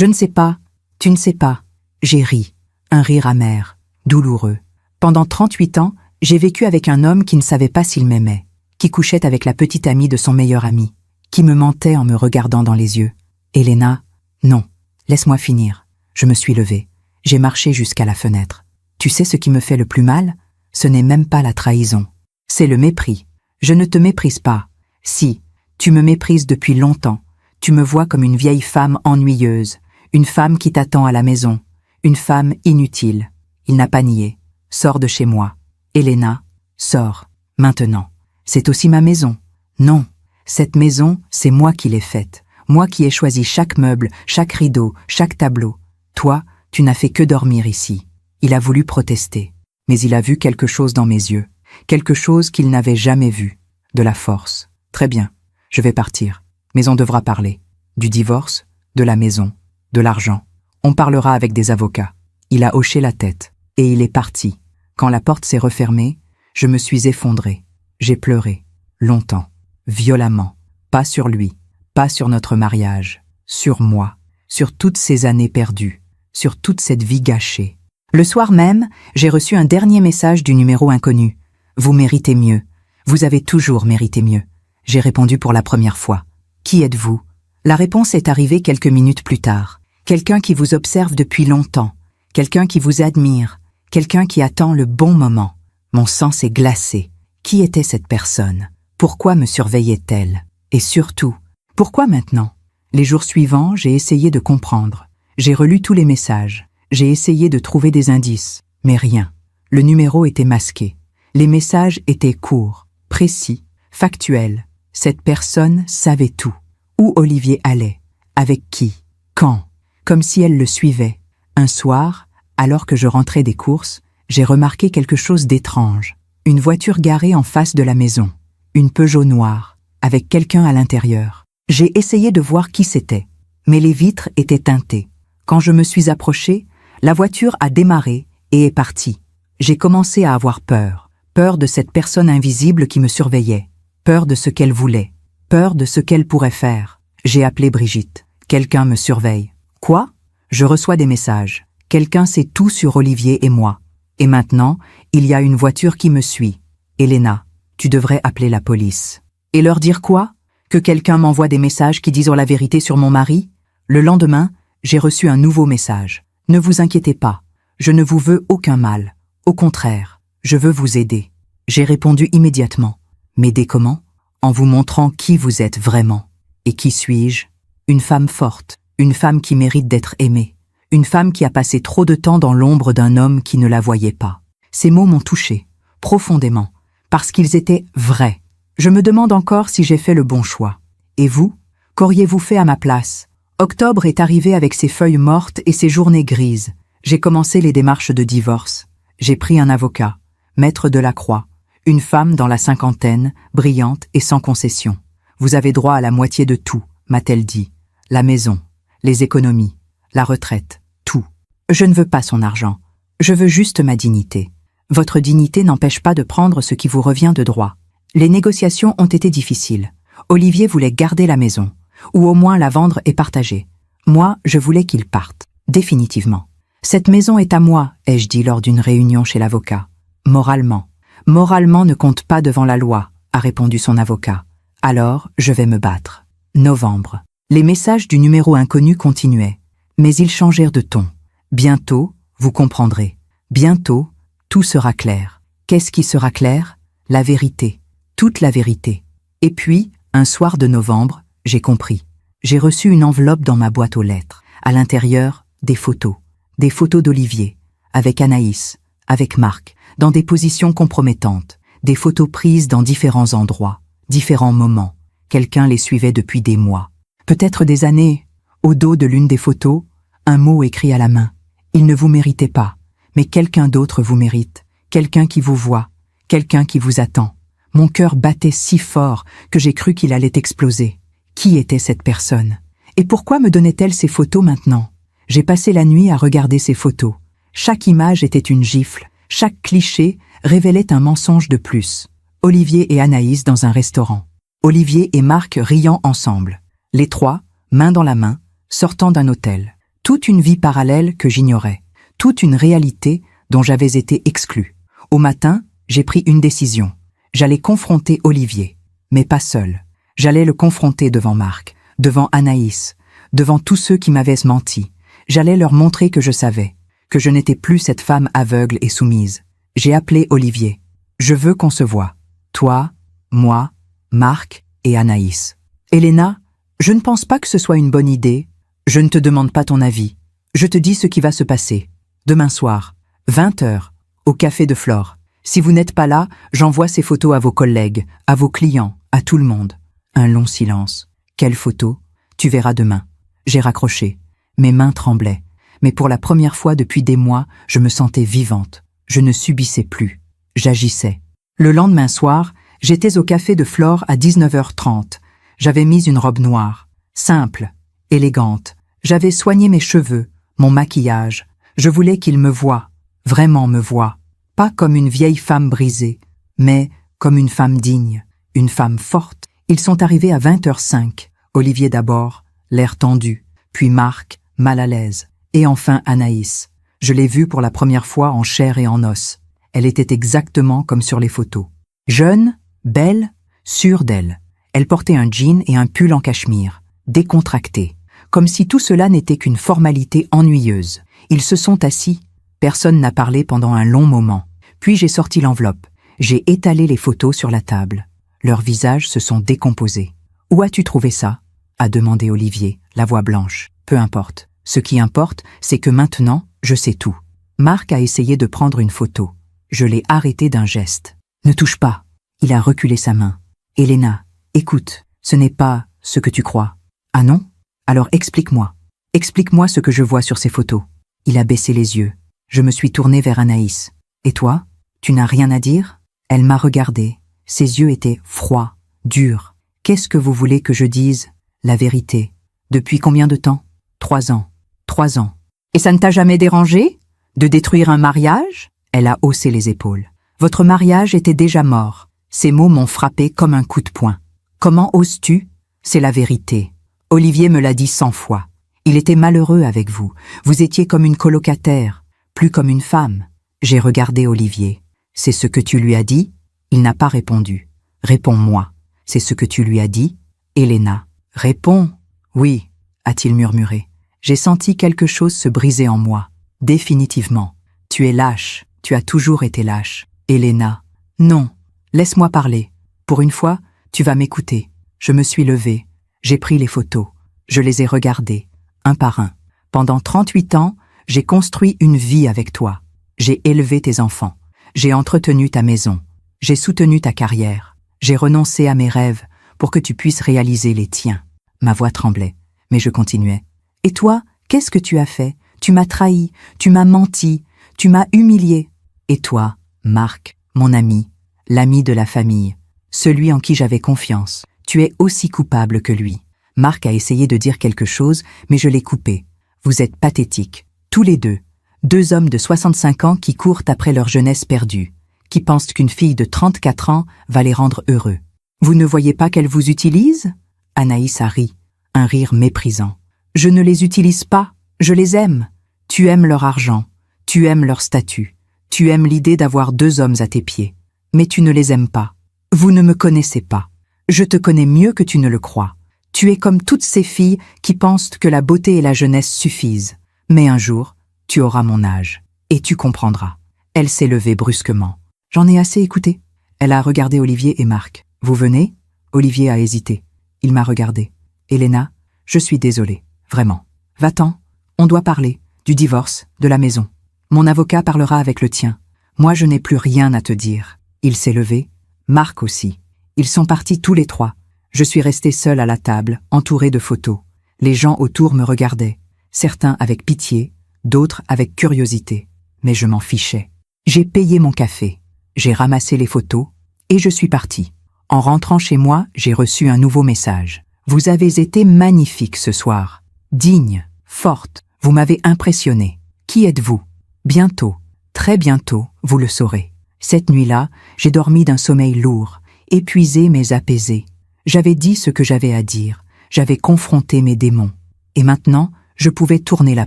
ne sais pas. Tu ne sais pas. J'ai ri. Un rire amer, douloureux. Pendant 38 ans, j'ai vécu avec un homme qui ne savait pas s'il m'aimait, qui couchait avec la petite amie de son meilleur ami, qui me mentait en me regardant dans les yeux. Elena, non, laisse-moi finir. Je me suis levée. J'ai marché jusqu'à la fenêtre. Tu sais ce qui me fait le plus mal? Ce n'est même pas la trahison. C'est le mépris. Je ne te méprise pas. Si, tu me méprises depuis longtemps. Tu me vois comme une vieille femme ennuyeuse, une femme qui t'attend à la maison, une femme inutile. Il n'a pas nié. Sors de chez moi. Elena, sors, maintenant. C'est aussi ma maison. Non, cette maison, c'est moi qui l'ai faite. Moi qui ai choisi chaque meuble, chaque rideau, chaque tableau. Toi, tu n'as fait que dormir ici. Il a voulu protester, mais il a vu quelque chose dans mes yeux, quelque chose qu'il n'avait jamais vu, de la force. Très bien, je vais partir, mais on devra parler. Du divorce, de la maison, de l'argent. On parlera avec des avocats. Il a hoché la tête, et il est parti. Quand la porte s'est refermée, je me suis effondrée. J'ai pleuré, longtemps, violemment, pas sur lui, pas sur notre mariage, sur moi, sur toutes ces années perdues, sur toute cette vie gâchée. Le soir même, j'ai reçu un dernier message du numéro inconnu. Vous méritez mieux. Vous avez toujours mérité mieux. J'ai répondu pour la première fois. Qui êtes-vous? La réponse est arrivée quelques minutes plus tard. Quelqu'un qui vous observe depuis longtemps, quelqu'un qui vous admire, quelqu'un qui attend le bon moment. Mon sang s'est glacé. Qui était cette personne? Pourquoi me surveillait-elle? Et surtout, pourquoi maintenant? Les jours suivants, j'ai essayé de comprendre. J'ai relu tous les messages. J'ai essayé de trouver des indices, mais rien. Le numéro était masqué. Les messages étaient courts, précis, factuels. Cette personne savait tout. Où Olivier allait? Avec qui? Quand? Comme si elle le suivait. Un soir, alors que je rentrais des courses, j'ai remarqué quelque chose d'étrange. Une voiture garée en face de la maison. Une Peugeot noire, avec quelqu'un à l'intérieur. J'ai essayé de voir qui c'était, mais les vitres étaient teintées. Quand je me suis approché, la voiture a démarré et est partie. J'ai commencé à avoir peur. Peur de cette personne invisible qui me surveillait. Peur de ce qu'elle voulait. Peur de ce qu'elle pourrait faire. J'ai appelé Brigitte. Quelqu'un me surveille. Quoi? Je reçois des messages. Quelqu'un sait tout sur Olivier et moi. Et maintenant, il y a une voiture qui me suit. Elena, tu devrais appeler la police. Et leur dire quoi? Que quelqu'un m'envoie des messages qui disent la vérité sur mon mari? Le lendemain, j'ai reçu un nouveau message. Ne vous inquiétez pas, je ne vous veux aucun mal. Au contraire, je veux vous aider. J'ai répondu immédiatement. M'aider comment? En vous montrant qui vous êtes vraiment. Et qui suis-je? Une femme forte, une femme qui mérite d'être aimée, une femme qui a passé trop de temps dans l'ombre d'un homme qui ne la voyait pas. Ces mots m'ont touché, profondément, parce qu'ils étaient vrais. Je me demande encore si j'ai fait le bon choix. Et vous? Qu'auriez-vous fait à ma place? Octobre est arrivé avec ses feuilles mortes et ses journées grises. J'ai commencé les démarches de divorce. J'ai pris un avocat, maître Delacroix, une femme dans la cinquantaine, brillante et sans concession. Vous avez droit à la moitié de tout, m'a-t-elle dit. La maison, les économies, la retraite, tout. Je ne veux pas son argent. Je veux juste ma dignité. Votre dignité n'empêche pas de prendre ce qui vous revient de droit. Les négociations ont été difficiles. Olivier voulait garder la maison, ou au moins la vendre et partager. Moi, je voulais qu'il parte, définitivement. Cette maison est à moi, ai-je dit lors d'une réunion chez l'avocat. Moralement. Moralement ne compte pas devant la loi, a répondu son avocat. Alors, je vais me battre. Novembre. Les messages du numéro inconnu continuaient, mais ils changèrent de ton. Bientôt, vous comprendrez. Bientôt, tout sera clair. Qu'est-ce qui sera clair? La vérité. Toute la vérité. Et puis, un soir de novembre, j'ai compris. J'ai reçu une enveloppe dans ma boîte aux lettres. À l'intérieur, des photos. Des photos d'Olivier, avec Anaïs, avec Marc, dans des positions compromettantes. Des photos prises dans différents endroits, différents moments. Quelqu'un les suivait depuis des mois. Peut-être des années. Au dos de l'une des photos, un mot écrit à la main. Il ne vous méritait pas, mais quelqu'un d'autre vous mérite. Quelqu'un qui vous voit, quelqu'un qui vous attend. Mon cœur battait si fort que j'ai cru qu'il allait exploser. Qui était cette personne? Et pourquoi me donnait-elle ces photos maintenant? J'ai passé la nuit à regarder ces photos. Chaque image était une gifle, chaque cliché révélait un mensonge de plus. Olivier et Anaïs dans un restaurant. Olivier et Marc riant ensemble. Les trois, main dans la main, sortant d'un hôtel. Toute une vie parallèle que j'ignorais. Toute une réalité dont j'avais été exclu. Au matin, j'ai pris une décision. J'allais confronter Olivier, mais pas seul. J'allais le confronter devant Marc, devant Anaïs, devant tous ceux qui m'avaient menti. J'allais leur montrer que je savais, que je n'étais plus cette femme aveugle et soumise. J'ai appelé Olivier. Je veux qu'on se voie. Toi, moi, Marc et Anaïs. Elena, je ne pense pas que ce soit une bonne idée. Je ne te demande pas ton avis. Je te dis ce qui va se passer. Demain soir, 20h, au café de Flore. Si vous n'êtes pas là, j'envoie ces photos à vos collègues, à vos clients, à tout le monde. Un long silence. Quelle photo? Tu verras demain. J'ai raccroché. Mes mains tremblaient. Mais pour la première fois depuis des mois, je me sentais vivante. Je ne subissais plus. J'agissais. Le lendemain soir, j'étais au café de Flore à 19h30. J'avais mis une robe noire, simple, élégante. J'avais soigné mes cheveux, mon maquillage. Je voulais qu'il me voie, vraiment me voie. Pas comme une vieille femme brisée, mais comme une femme digne, une femme forte. Ils sont arrivés à 20h05. Olivier d'abord, l'air tendu, puis Marc, mal à l'aise, et enfin Anaïs. Je l'ai vue pour la première fois en chair et en os. Elle était exactement comme sur les photos. Jeune, belle, sûre d'elle. Elle portait un jean et un pull en cachemire, décontracté, comme si tout cela n'était qu'une formalité ennuyeuse. Ils se sont assis. Personne n'a parlé pendant un long moment. Puis j'ai sorti l'enveloppe. J'ai étalé les photos sur la table. Leurs visages se sont décomposés. « Où as-tu trouvé ça ?» a demandé Olivier, la voix blanche. « Peu importe. Ce qui importe, c'est que maintenant, je sais tout. » Marc a essayé de prendre une photo. Je l'ai arrêté d'un geste. « Ne touche pas. » Il a reculé sa main. « Elena, écoute, ce n'est pas ce que tu crois. »« Ah non ? Alors explique-moi. Explique-moi ce que je vois sur ces photos. » Il a baissé les yeux. Je me suis tournée vers Anaïs. « Et toi ? Tu n'as rien à dire ?» Elle m'a regardée. Ses yeux étaient froids, durs. « Qu'est-ce que vous voulez que je dise ? La vérité. Depuis combien de temps ? 3 ans. 3 ans. Et ça ne t'a jamais dérangé ? De détruire un mariage ? Elle a haussé les épaules. Votre mariage était déjà mort. Ces mots m'ont frappé comme un coup de poing. Comment oses-tu ? C'est la vérité. Olivier me l'a dit 100 fois. Il était malheureux avec vous. Vous étiez comme une colocataire, plus comme une femme. J'ai regardé Olivier. C'est ce que tu lui as dit ? Il n'a pas répondu. Réponds-moi. C'est ce que tu lui as dit ? Elena. Réponds. Oui, a-t-il murmuré. J'ai senti quelque chose se briser en moi. Définitivement. Tu es lâche. Tu as toujours été lâche. Elena. Non. Laisse-moi parler. Pour une fois, tu vas m'écouter. Je me suis levée. J'ai pris les photos. Je les ai regardées, un par un. Pendant 38 ans, j'ai construit une vie avec toi. J'ai élevé tes enfants. J'ai entretenu ta maison. J'ai soutenu ta carrière. J'ai renoncé à mes rêves pour que tu puisses réaliser les tiens. Ma voix tremblait, mais je continuais. Et toi, qu'est-ce que tu as fait ? Tu m'as trahi, tu m'as menti, tu m'as humilié. Et toi, Marc, mon ami, l'ami de la famille, celui en qui j'avais confiance, tu es aussi coupable que lui. Marc a essayé de dire quelque chose, mais je l'ai coupé. Vous êtes pathétiques, tous les deux. 2 hommes de 65 ans qui courent après leur jeunesse perdue, qui pensent qu'une fille de 34 ans va les rendre heureux. Vous ne voyez pas qu'elle vous utilise ? Anaïs a ri, un rire méprisant. Je ne les utilise pas, je les aime. Tu aimes leur argent, tu aimes leur statut, tu aimes l'idée d'avoir 2 hommes à tes pieds. Mais tu ne les aimes pas. Vous ne me connaissez pas. Je te connais mieux que tu ne le crois. Tu es comme toutes ces filles qui pensent que la beauté et la jeunesse suffisent. Mais un jour, tu auras mon âge, et tu comprendras. Elle s'est levée brusquement. J'en ai assez écouté. Elle a regardé Olivier et Marc. Vous venez ? Olivier a hésité. Il m'a regardé. Elena, je suis désolée, vraiment. Va-t'en, on doit parler, du divorce, de la maison. Mon avocat parlera avec le tien. Moi, je n'ai plus rien à te dire. Il s'est levé, Marc aussi. Ils sont partis tous les 3. Je suis restée seule à la table, entourée de photos. Les gens autour me regardaient, certains avec pitié, d'autres avec curiosité. Mais je m'en fichais. J'ai payé mon café, j'ai ramassé les photos, et je suis partie. En rentrant chez moi, j'ai reçu un nouveau message. Vous avez été magnifique ce soir. Digne, forte, vous m'avez impressionnée. Qui êtes-vous ? Bientôt, très bientôt, vous le saurez. Cette nuit-là, j'ai dormi d'un sommeil lourd, épuisé mais apaisé. J'avais dit ce que j'avais à dire, j'avais confronté mes démons. Et maintenant, je pouvais tourner la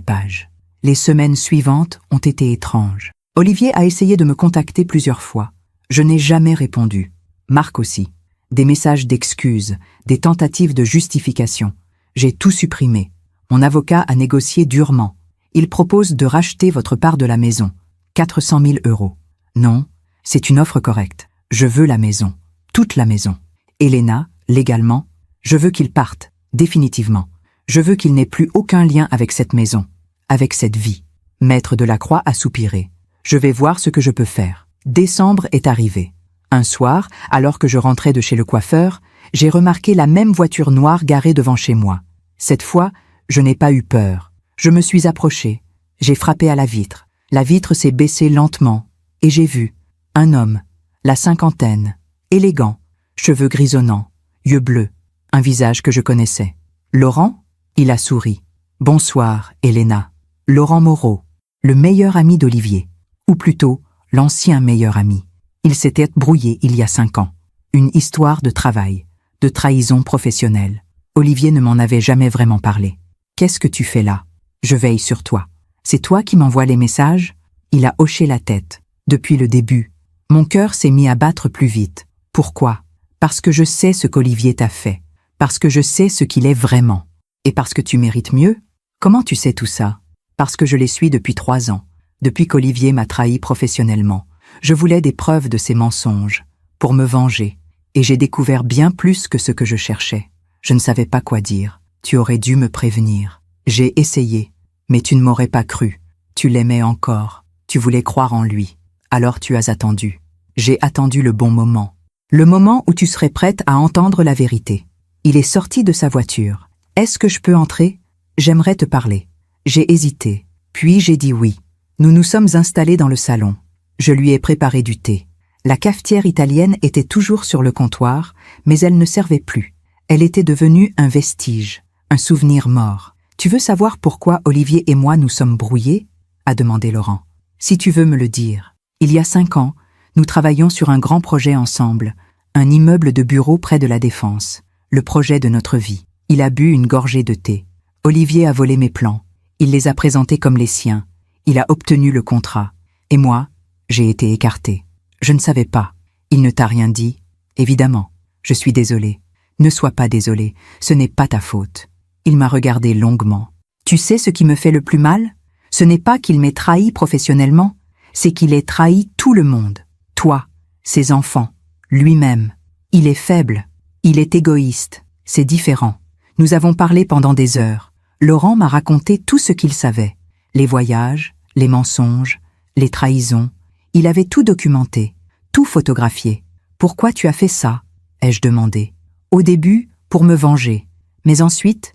page. Les semaines suivantes ont été étranges. Olivier a essayé de me contacter plusieurs fois. Je n'ai jamais répondu. Marc aussi. Des messages d'excuses, des tentatives de justification. J'ai tout supprimé. Mon avocat a négocié durement. Il propose de racheter votre part de la maison. 400 000 €. Non, c'est une offre correcte. Je veux la maison. Toute la maison. Elena, légalement, je veux qu'il parte, définitivement. Je veux qu'il n'ait plus aucun lien avec cette maison, avec cette vie. Maître Delacroix a soupiré. Je vais voir ce que je peux faire. Décembre est arrivé. Un soir, alors que je rentrais de chez le coiffeur, j'ai remarqué la même voiture noire garée devant chez moi. Cette fois, je n'ai pas eu peur. Je me suis approchée. J'ai frappé à la vitre. La vitre s'est baissée lentement, et j'ai vu un homme, la cinquantaine, élégant, cheveux grisonnants, yeux bleus, un visage que je connaissais. Laurent? Il a souri. Bonsoir, Elena. Laurent Moreau, le meilleur ami d'Olivier, ou plutôt l'ancien meilleur ami. Il s'était brouillé il y a 5 ans. Une histoire de travail, de trahison professionnelle. Olivier ne m'en avait jamais vraiment parlé. Qu'est-ce que tu fais là? Je veille sur toi. C'est toi qui m'envoies les messages? Il a hoché la tête. Depuis le début, mon cœur s'est mis à battre plus vite. Pourquoi? Parce que je sais ce qu'Olivier t'a fait. Parce que je sais ce qu'il est vraiment. Et parce que tu mérites mieux? Comment tu sais tout ça? Parce que je les suis depuis 3 ans. Depuis qu'Olivier m'a trahi professionnellement. Je voulais des preuves de ses mensonges, pour me venger. Et j'ai découvert bien plus que ce que je cherchais. Je ne savais pas quoi dire. Tu aurais dû me prévenir. J'ai essayé, mais tu ne m'aurais pas cru. Tu l'aimais encore. Tu voulais croire en lui. Alors tu as attendu. J'ai attendu le bon moment. Le moment où tu serais prête à entendre la vérité. Il est sorti de sa voiture. Est-ce que je peux entrer? J'aimerais te parler. J'ai hésité. Puis j'ai dit oui. Nous nous sommes installés dans le salon. Je lui ai préparé du thé. La cafetière italienne était toujours sur le comptoir, mais elle ne servait plus. Elle était devenue un vestige, un souvenir mort. Tu veux savoir pourquoi Olivier et moi nous sommes brouillés? A demandé Laurent. Si tu veux me le dire. Il y a 5 ans, nous travaillions sur un grand projet ensemble, un immeuble de bureaux près de la Défense, le projet de notre vie. Il a bu une gorgée de thé. Olivier a volé mes plans. Il les a présentés comme les siens. Il a obtenu le contrat. Et moi, j'ai été écartée. Je ne savais pas. Il ne t'a rien dit? Évidemment. Je suis désolée. Ne sois pas désolée. Ce n'est pas ta faute. Il m'a regardé longuement. Tu sais ce qui me fait le plus mal? Ce n'est pas qu'il m'ait trahi professionnellement, c'est qu'il ait trahi tout le monde. Toi, ses enfants, lui-même. Il est faible. Il est égoïste. C'est différent. Nous avons parlé pendant des heures. Laurent m'a raconté tout ce qu'il savait. Les voyages, les mensonges, les trahisons. Il avait tout documenté, tout photographié. Pourquoi tu as fait ça? Ai-je demandé. Au début, pour me venger. Mais ensuite,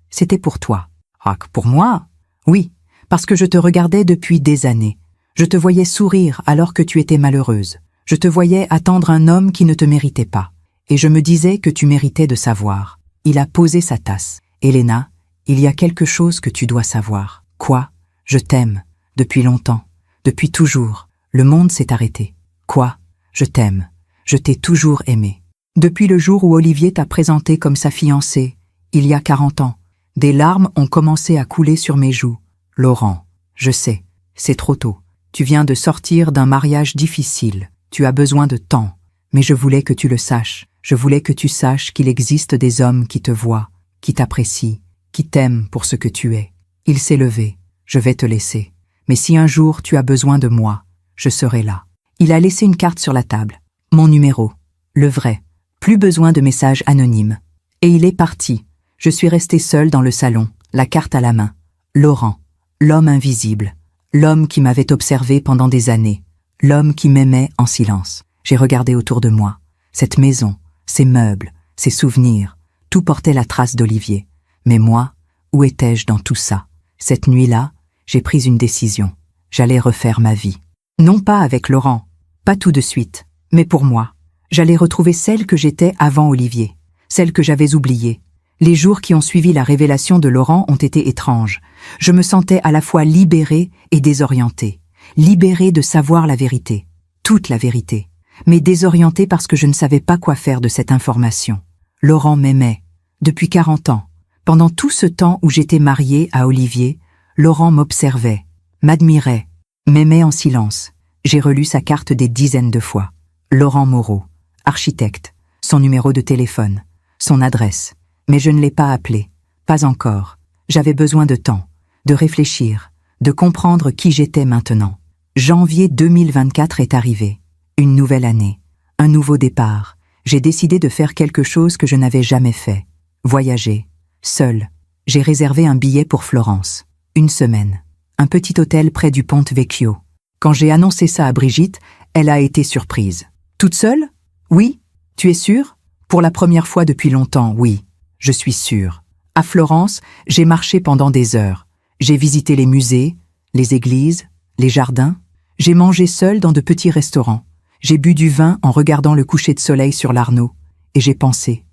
c'était pour toi. Ah, pour moi? Oui, parce que je te regardais depuis des années. Je te voyais sourire alors que tu étais malheureuse. Je te voyais attendre un homme qui ne te méritait pas. Et je me disais que tu méritais de savoir. Il a posé sa tasse. Elena, il y a quelque chose que tu dois savoir. Quoi? Je t'aime. Depuis longtemps. Depuis toujours. Le monde s'est arrêté. Quoi? Je t'aime. Je t'ai toujours aimé. Depuis le jour où Olivier t'a présenté comme sa fiancée, il y a 40 ans, des larmes ont commencé à couler sur mes joues. Laurent, je sais, c'est trop tôt. Tu viens de sortir d'un mariage difficile. Tu as besoin de temps. Mais je voulais que tu le saches. Je voulais que tu saches qu'il existe des hommes qui te voient, qui t'apprécient, qui t'aiment pour ce que tu es. Il s'est levé. Je vais te laisser. Mais si un jour tu as besoin de moi, je serai là. Il a laissé une carte sur la table. Mon numéro. Le vrai. Plus besoin de messages anonymes. Et il est parti. Je suis restée seule dans le salon, la carte à la main. Laurent. L'homme invisible. L'homme qui m'avait observé pendant des années. L'homme qui m'aimait en silence. J'ai regardé autour de moi. Cette maison, ces meubles, ces souvenirs, tout portait la trace d'Olivier. Mais moi, où étais-je dans tout ça? Cette nuit-là, j'ai pris une décision. J'allais refaire ma vie. Non pas avec Laurent, pas tout de suite, mais pour moi. J'allais retrouver celle que j'étais avant Olivier, celle que j'avais oubliée. Les jours qui ont suivi la révélation de Laurent ont été étranges. Je me sentais à la fois libérée et désorientée. Libérée de savoir la vérité, toute la vérité, mais désorientée parce que je ne savais pas quoi faire de cette information. Laurent m'aimait, depuis 40 ans. Pendant tout ce temps où j'étais mariée à Olivier, Laurent m'observait, m'admirait, m'aimait en silence. J'ai relu sa carte des dizaines de fois. Laurent Moreau, architecte, son numéro de téléphone, son adresse. Mais je ne l'ai pas appelé, pas encore. J'avais besoin de temps, de réfléchir, de comprendre qui j'étais maintenant. Janvier 2024 est arrivé. Une nouvelle année, un nouveau départ. J'ai décidé de faire quelque chose que je n'avais jamais fait. Voyager, seule. J'ai réservé un billet pour Florence. 1 semaine. Un petit hôtel près du Ponte Vecchio. Quand j'ai annoncé ça à Brigitte, elle a été surprise. Toute seule? Oui. Tu es sûre? Pour la première fois depuis longtemps, oui. Je suis sûre. À Florence, j'ai marché pendant des heures. J'ai visité les musées, les églises, les jardins. J'ai mangé seul dans de petits restaurants. J'ai bu du vin en regardant le coucher de soleil sur l'Arno. Et j'ai pensé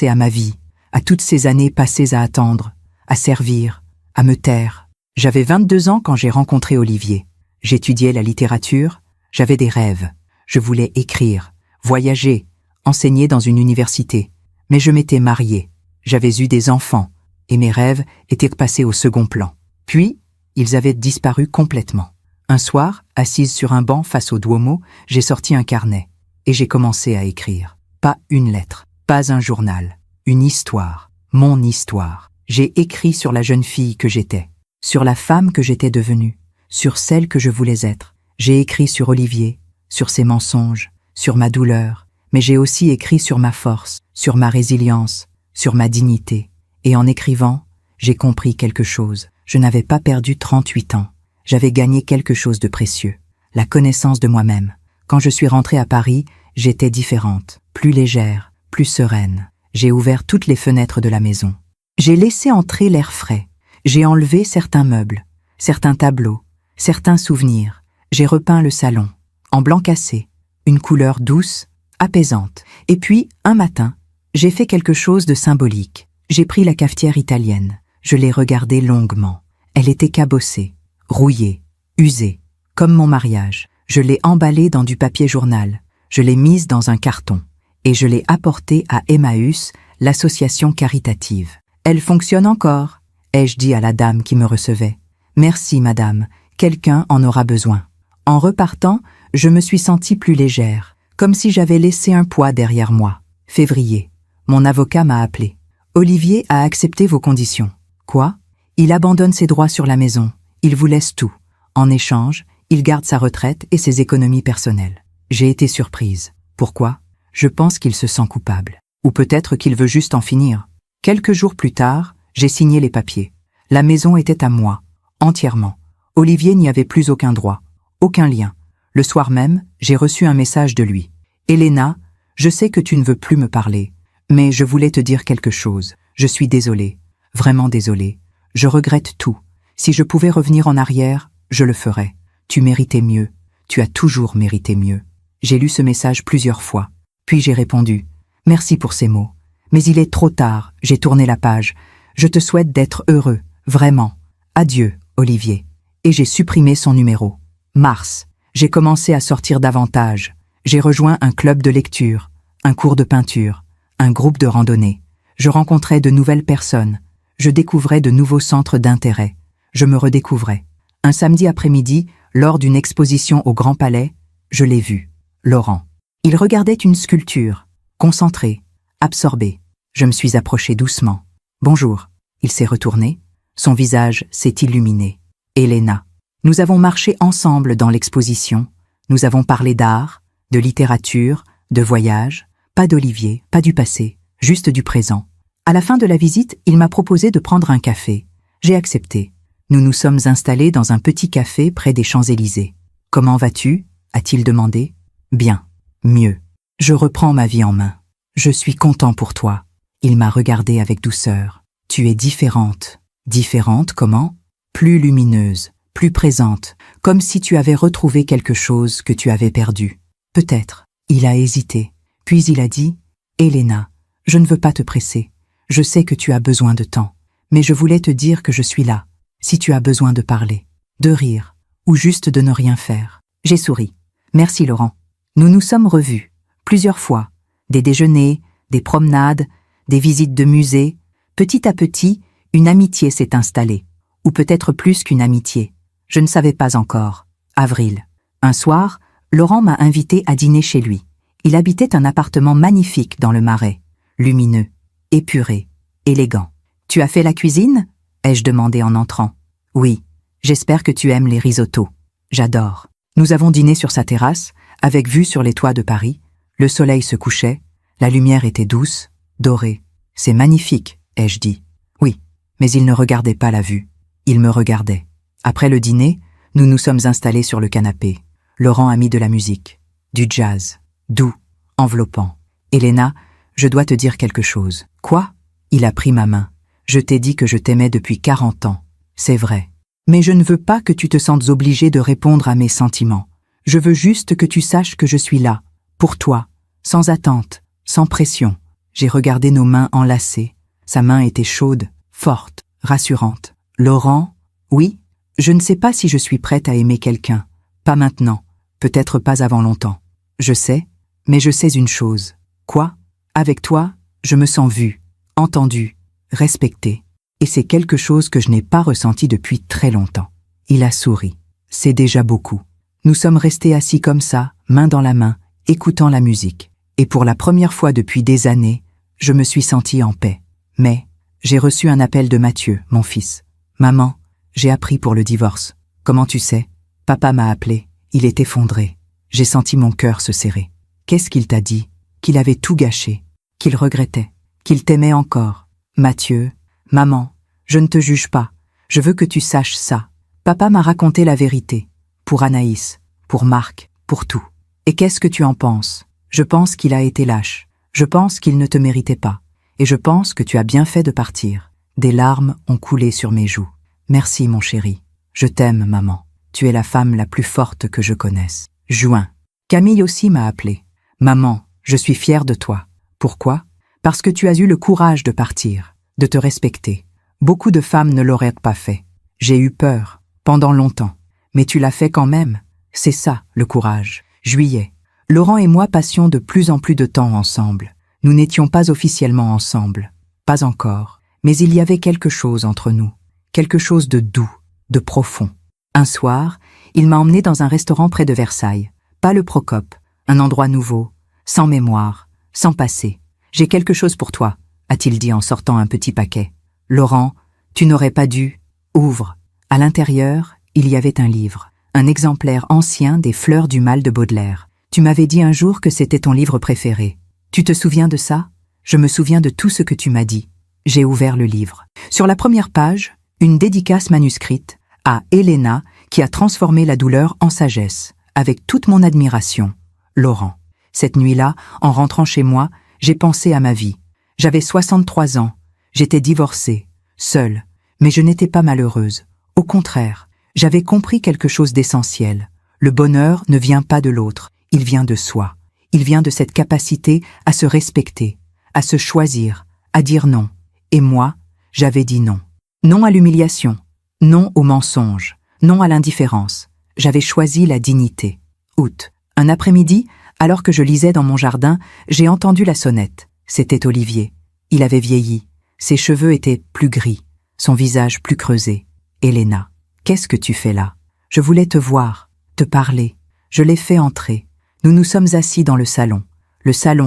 à ma vie, à toutes ces années passées à attendre, à servir, à me taire. J'avais 22 ans quand j'ai rencontré Olivier. J'étudiais la littérature, j'avais des rêves. Je voulais écrire, voyager, enseigner dans une université. Mais je m'étais mariée, j'avais eu des enfants, et mes rêves étaient passés au second plan. Puis, ils avaient disparu complètement. Un soir, assise sur un banc face au Duomo, j'ai sorti un carnet, et j'ai commencé à écrire. Pas une lettre, pas un journal, une histoire, mon histoire. J'ai écrit sur la jeune fille que j'étais, sur la femme que j'étais devenue, sur celle que je voulais être. J'ai écrit sur Olivier, sur ses mensonges, sur ma douleur, mais j'ai aussi écrit sur ma force, sur ma résilience, sur ma dignité. Et en écrivant, j'ai compris quelque chose. Je n'avais pas perdu 38 ans. J'avais gagné quelque chose de précieux, la connaissance de moi-même. Quand je suis rentrée à Paris, j'étais différente, plus légère, plus sereine. J'ai ouvert toutes les fenêtres de la maison. J'ai laissé entrer l'air frais. J'ai enlevé certains meubles, certains tableaux, certains souvenirs. J'ai repeint le salon, en blanc cassé, une couleur douce, apaisante. Et puis, un matin, j'ai fait quelque chose de symbolique. J'ai pris la cafetière italienne. Je l'ai regardée longuement. Elle était cabossée, rouillée, usée, comme mon mariage. Je l'ai emballée dans du papier journal. Je l'ai mise dans un carton. Et je l'ai apportée à Emmaüs, l'association caritative. Elle fonctionne encore, ai-je dit à la dame qui me recevait. Merci, madame, quelqu'un en aura besoin. En repartant, je me suis sentie plus légère, comme si j'avais laissé un poids derrière moi. Février. Mon avocat m'a appelé. Olivier a accepté vos conditions. Quoi? Il abandonne ses droits sur la maison. Il vous laisse tout. En échange, il garde sa retraite et ses économies personnelles. J'ai été surprise. Pourquoi? Je pense qu'il se sent coupable. Ou peut-être qu'il veut juste en finir. Quelques jours plus tard, j'ai signé les papiers. La maison était à moi, entièrement. Olivier n'y avait plus aucun droit, aucun lien. Le soir même, j'ai reçu un message de lui. « Elena, je sais que tu ne veux plus me parler, mais je voulais te dire quelque chose. Je suis désolée, vraiment désolée. Je regrette tout. Si je pouvais revenir en arrière, je le ferais. Tu méritais mieux. Tu as toujours mérité mieux. » J'ai lu ce message plusieurs fois. Puis j'ai répondu « Merci pour ces mots. Mais il est trop tard, j'ai tourné la page. Je te souhaite d'être heureux, vraiment. Adieu, Olivier. » Et j'ai supprimé son numéro. Mars. J'ai commencé à sortir davantage. J'ai rejoint un club de lecture, un cours de peinture, un groupe de randonnée. Je rencontrais de nouvelles personnes. Je découvrais de nouveaux centres d'intérêt. Je me redécouvrais. Un samedi après-midi, lors d'une exposition au Grand Palais, je l'ai vu, Laurent. Il regardait une sculpture, concentré, absorbé. Je me suis approché doucement. « Bonjour ». Il s'est retourné. Son visage s'est illuminé. « Elena ». Nous avons marché ensemble dans l'exposition. Nous avons parlé d'art, de littérature, de voyage. Pas d'Olivier, pas du passé, juste du présent. À la fin de la visite, il m'a proposé de prendre un café. J'ai accepté. Nous nous sommes installés dans un petit café près des Champs-Élysées. « Comment vas-tu » a-t-il demandé. « Bien, mieux. Je reprends ma vie en main. Je suis content pour toi. » Il m'a regardé avec douceur. « Tu es différente. » « Différente comment ? Plus lumineuse, plus présente, comme si tu avais retrouvé quelque chose que tu avais perdu. Peut-être. » Il a hésité. Puis il a dit « Elena, je ne veux pas te presser. Je sais que tu as besoin de temps. Mais je voulais te dire que je suis là, si tu as besoin de parler, de rire, ou juste de ne rien faire. » J'ai souri. « Merci Laurent. » Nous nous sommes revus, plusieurs fois. Des déjeuners, des promenades, des visites de musées. Petit à petit, une amitié s'est installée. Ou peut-être plus qu'une amitié. Je ne savais pas encore. Avril. Un soir, Laurent m'a invité à dîner chez lui. Il habitait un appartement magnifique dans le Marais. Lumineux, épuré, élégant. « Tu as fait la cuisine ?» ai-je demandé en entrant. « Oui, j'espère que tu aimes les risottos. J'adore. » Nous avons dîné sur sa terrasse, avec vue sur les toits de Paris. Le soleil se couchait, la lumière était douce, dorée. « C'est magnifique, ai-je dit. » Oui, mais il ne regardait pas la vue. Il me regardait. Après le dîner, nous nous sommes installés sur le canapé. Laurent a mis de la musique, du jazz, doux, enveloppant. « Elena, je dois te dire quelque chose. »« Quoi ?» Il a pris ma main. « Je t'ai dit que je t'aimais depuis 40 ans. c'est vrai. Mais je ne veux pas que tu te sentes obligé de répondre à mes sentiments. Je veux juste que tu saches que je suis là, pour toi, sans attente, sans pression. J'ai regardé nos mains enlacées. Sa main était chaude, forte, rassurante. Laurent, oui, je ne sais pas si je suis prête à aimer quelqu'un. Pas maintenant, peut-être pas avant longtemps. Je sais, mais je sais une chose. Quoi? Avec toi, je me sens vue, entendue, respectée. Et c'est quelque chose que je n'ai pas ressenti depuis très longtemps. Il a souri. C'est déjà beaucoup. Nous sommes restés assis comme ça, main dans la main, écoutant la musique. Et pour la première fois depuis des années, je me suis sentie en paix. Mais j'ai reçu un appel de Mathieu, mon fils. Maman, j'ai appris pour le divorce. Comment tu sais? Papa m'a appelé. Il est effondré. J'ai senti mon cœur se serrer. Qu'est-ce qu'il t'a dit? Qu'il avait tout gâché. Qu'il regrettait. Qu'il t'aimait encore. Mathieu, maman, je ne te juge pas. Je veux que tu saches ça. Papa m'a raconté la vérité. Pour Anaïs, pour Marc, pour tout. Et qu'est-ce que tu en penses? Je pense qu'il a été lâche. Je pense qu'il ne te méritait pas. Et je pense que tu as bien fait de partir. Des larmes ont coulé sur mes joues. Merci, mon chéri. Je t'aime, maman. Tu es la femme la plus forte que je connaisse. Juin. Camille aussi m'a appelé. Maman, je suis fière de toi. Pourquoi? Parce que tu as eu le courage de partir, de te respecter. Beaucoup de femmes ne l'auraient pas fait. J'ai eu peur, pendant longtemps. Mais tu l'as fait quand même. C'est ça, le courage. Juillet. Laurent et moi passions de plus en plus de temps ensemble. Nous n'étions pas officiellement ensemble. Pas encore. Mais il y avait quelque chose entre nous. Quelque chose de doux, de profond. Un soir, il m'a emmené dans un restaurant près de Versailles. Pas le Procope. Un endroit nouveau. Sans mémoire. Sans passé. J'ai quelque chose pour toi, a-t-il dit en sortant un petit paquet. Laurent, tu n'aurais pas dû. Ouvre. À l'intérieur, il y avait un livre. Un exemplaire ancien des Fleurs du mal de Baudelaire. Tu m'avais dit un jour que c'était ton livre préféré. Tu te souviens de ça? Je me souviens de tout ce que tu m'as dit. J'ai ouvert le livre. Sur la première page, une dédicace manuscrite à Elena qui a transformé la douleur en sagesse. Avec toute mon admiration. Laurent. Cette nuit-là, en rentrant chez moi, j'ai pensé à ma vie. J'avais 63 ans. J'étais divorcée, seule, mais je n'étais pas malheureuse. Au contraire, j'avais compris quelque chose d'essentiel. Le bonheur ne vient pas de l'autre, il vient de soi. Il vient de cette capacité à se respecter, à se choisir, à dire non. Et moi, j'avais dit non. Non à l'humiliation, non au mensonge, non à l'indifférence. J'avais choisi la dignité. Août. Un après-midi, alors que je lisais dans mon jardin, j'ai entendu la sonnette. C'était Olivier. Il avait vieilli. Ses cheveux étaient plus gris, son visage plus creusé. Elena, qu'est-ce que tu fais là? Je voulais te voir, te parler. Je l'ai fait entrer. Nous nous sommes assis dans le salon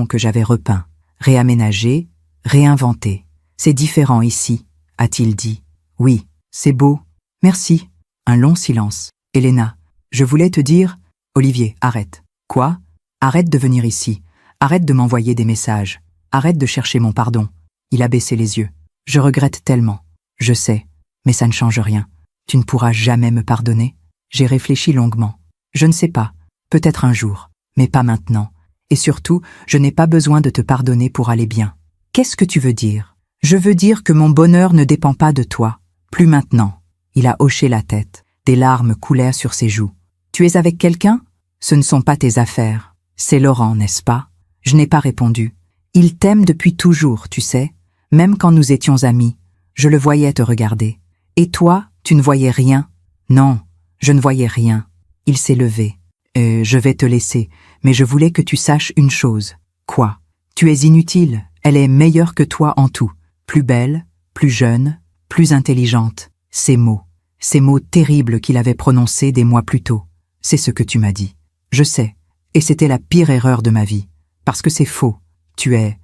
que j'avais repeint, réaménagé, réinventé. C'est différent ici, a-t-il dit. Oui, c'est beau. Merci. Un long silence. Elena, je voulais te dire... Olivier, arrête. Quoi? Arrête de venir ici. Arrête de m'envoyer des messages. Arrête de chercher mon pardon. Il a baissé les yeux. Je regrette tellement. Je sais, mais ça ne change rien. Tu ne pourras jamais me pardonner? J'ai réfléchi longuement. Je ne sais pas. Peut-être un jour, mais pas maintenant. Et surtout, je n'ai pas besoin de te pardonner pour aller bien. Qu'est-ce que tu veux dire? Je veux dire que mon bonheur ne dépend pas de toi. Plus maintenant. Il a hoché la tête. Des larmes coulèrent sur ses joues. Tu es avec quelqu'un? Ce ne sont pas tes affaires. C'est Laurent, n'est-ce pas? Je n'ai pas répondu. Il t'aime depuis toujours, tu sais. Même quand nous étions amis, je le voyais te regarder. Et toi, tu ne voyais rien? Non, je ne voyais rien. Il s'est levé. Je vais te laisser, mais je voulais que tu saches une chose. Quoi? Tu es inutile. Elle est meilleure que toi en tout. Plus belle, plus jeune, plus intelligente. Ces mots terribles qu'il avait prononcés des mois plus tôt. C'est ce que tu m'as dit. Je sais, et c'était la pire erreur de ma vie. Parce que c'est faux. Tu es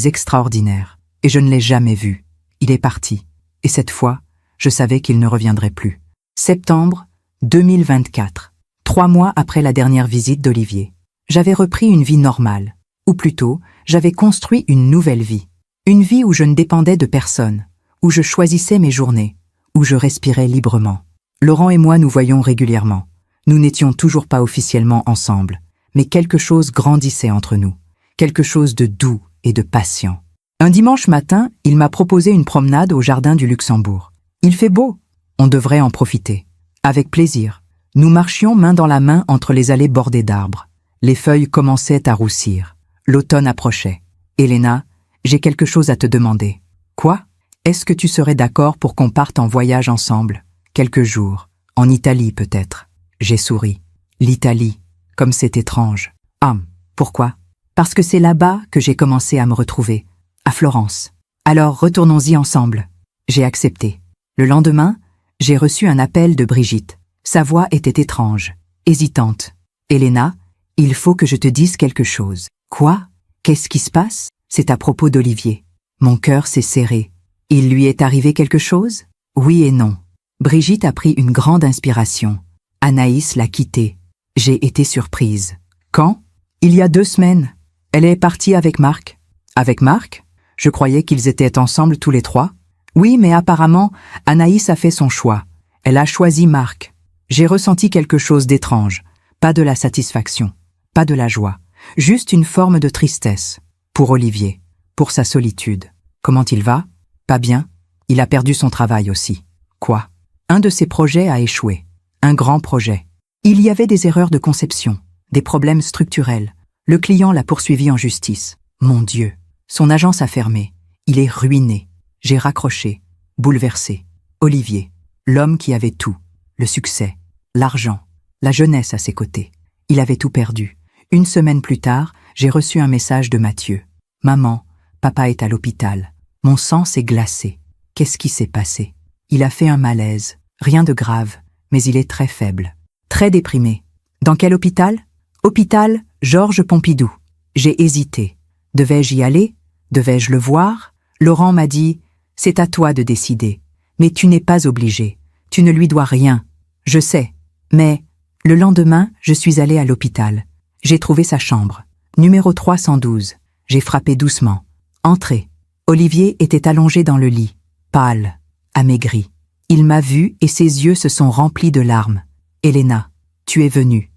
extraordinaire. Et je ne l'ai jamais vu. Il est parti. Et cette fois, je savais qu'il ne reviendrait plus. Septembre 2024. 3 mois après la dernière visite d'Olivier. J'avais repris une vie normale. Ou plutôt, j'avais construit une nouvelle vie. Une vie où je ne dépendais de personne. Où je choisissais mes journées. Où je respirais librement. Laurent et moi nous voyions régulièrement. Nous n'étions toujours pas officiellement ensemble. Mais quelque chose grandissait entre nous. Quelque chose de doux et de patient. Un dimanche matin, il m'a proposé une promenade au jardin du Luxembourg. Il fait beau. On devrait en profiter. Avec plaisir. Nous marchions main dans la main entre les allées bordées d'arbres. Les feuilles commençaient à roussir. L'automne approchait. Elena, j'ai quelque chose à te demander. Quoi? Est-ce que tu serais d'accord pour qu'on parte en voyage ensemble? Quelques jours. En Italie peut-être. J'ai souri. L'Italie. Comme c'est étrange. Ah, pourquoi? Parce que c'est là-bas que j'ai commencé à me retrouver. À Florence. Alors retournons-y ensemble. J'ai accepté. Le lendemain, j'ai reçu un appel de Brigitte. Sa voix était étrange, hésitante. Elena, il faut que je te dise quelque chose. Quoi? Qu'est-ce qui se passe? C'est à propos d'Olivier. Mon cœur s'est serré. Il lui est arrivé quelque chose? Oui et non. Brigitte a pris une grande inspiration. Anaïs l'a quitté. J'ai été surprise. Quand? Il y a 2 semaines. Elle est partie avec Marc. Avec Marc? Je croyais qu'ils étaient ensemble tous les 3. Oui, mais apparemment, Anaïs a fait son choix. Elle a choisi Marc. J'ai ressenti quelque chose d'étrange. Pas de la satisfaction. Pas de la joie. Juste une forme de tristesse. Pour Olivier. Pour sa solitude. Comment il va? Pas bien. Il a perdu son travail aussi. Quoi? Un de ses projets a échoué. Un grand projet. Il y avait des erreurs de conception, des problèmes structurels. Le client l'a poursuivi en justice. Mon Dieu. Son agence a fermé. Il est ruiné. J'ai raccroché, bouleversé. Olivier, l'homme qui avait tout. Le succès, l'argent, la jeunesse à ses côtés. Il avait tout perdu. 1 semaine plus tard, j'ai reçu un message de Mathieu. Maman, papa est à l'hôpital. Mon sang s'est glacé. Qu'est-ce qui s'est passé? Il a fait un malaise. Rien de grave, mais il est très faible. Très déprimé. Dans quel hôpital? Hôpital Georges Pompidou. J'ai hésité. Devais-je y aller? Devais-je le voir? Laurent m'a dit « C'est à toi de décider. Mais tu n'es pas obligé. Tu ne lui dois rien. Je sais. Mais le lendemain, je suis allée à l'hôpital. J'ai trouvé sa chambre. Numéro 312. J'ai frappé doucement. Entrez. Olivier était allongé dans le lit. Pâle. Amaigri. Il m'a vue et ses yeux se sont remplis de larmes. « Elena, tu es venue. »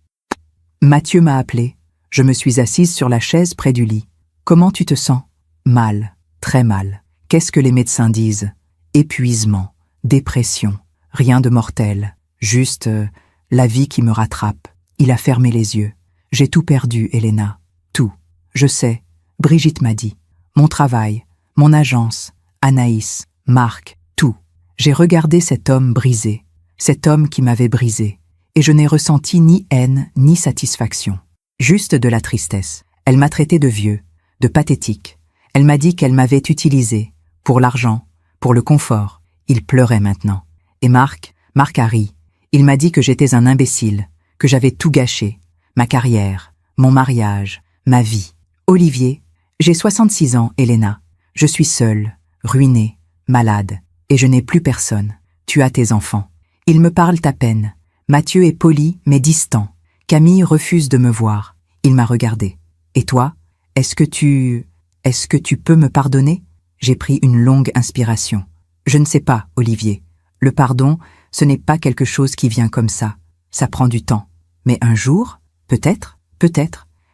Mathieu m'a appelé. Je me suis assise sur la chaise près du lit. « Comment tu te sens? » Mal. Très mal. Qu'est-ce que les médecins disent? Épuisement, dépression, rien de mortel, juste la vie qui me rattrape. Il a fermé les yeux. J'ai tout perdu, Elena. Tout. Je sais. Brigitte m'a dit. Mon travail, mon agence, Anaïs, Marc, tout. J'ai regardé cet homme brisé, cet homme qui m'avait brisé, et je n'ai ressenti ni haine ni satisfaction. Juste de la tristesse. Elle m'a traité de vieux, de pathétique. Elle m'a dit qu'elle m'avait utilisé, pour l'argent, pour le confort. Il pleurait maintenant. Et Marc a ri. Il m'a dit que j'étais un imbécile, que j'avais tout gâché, ma carrière, mon mariage, ma vie. Olivier, j'ai 66 ans, Elena. Je suis seule, ruinée, malade, et je n'ai plus personne. Tu as tes enfants. Ils me parlent à peine. Mathieu est poli, mais distant. Camille refuse de me voir. Il m'a regardé. Et toi, est-ce que tu peux me pardonner? J'ai pris une longue inspiration. Je ne sais pas, Olivier. Le pardon, ce n'est pas quelque chose qui vient comme ça. Ça prend du temps. Mais un jour, peut-être,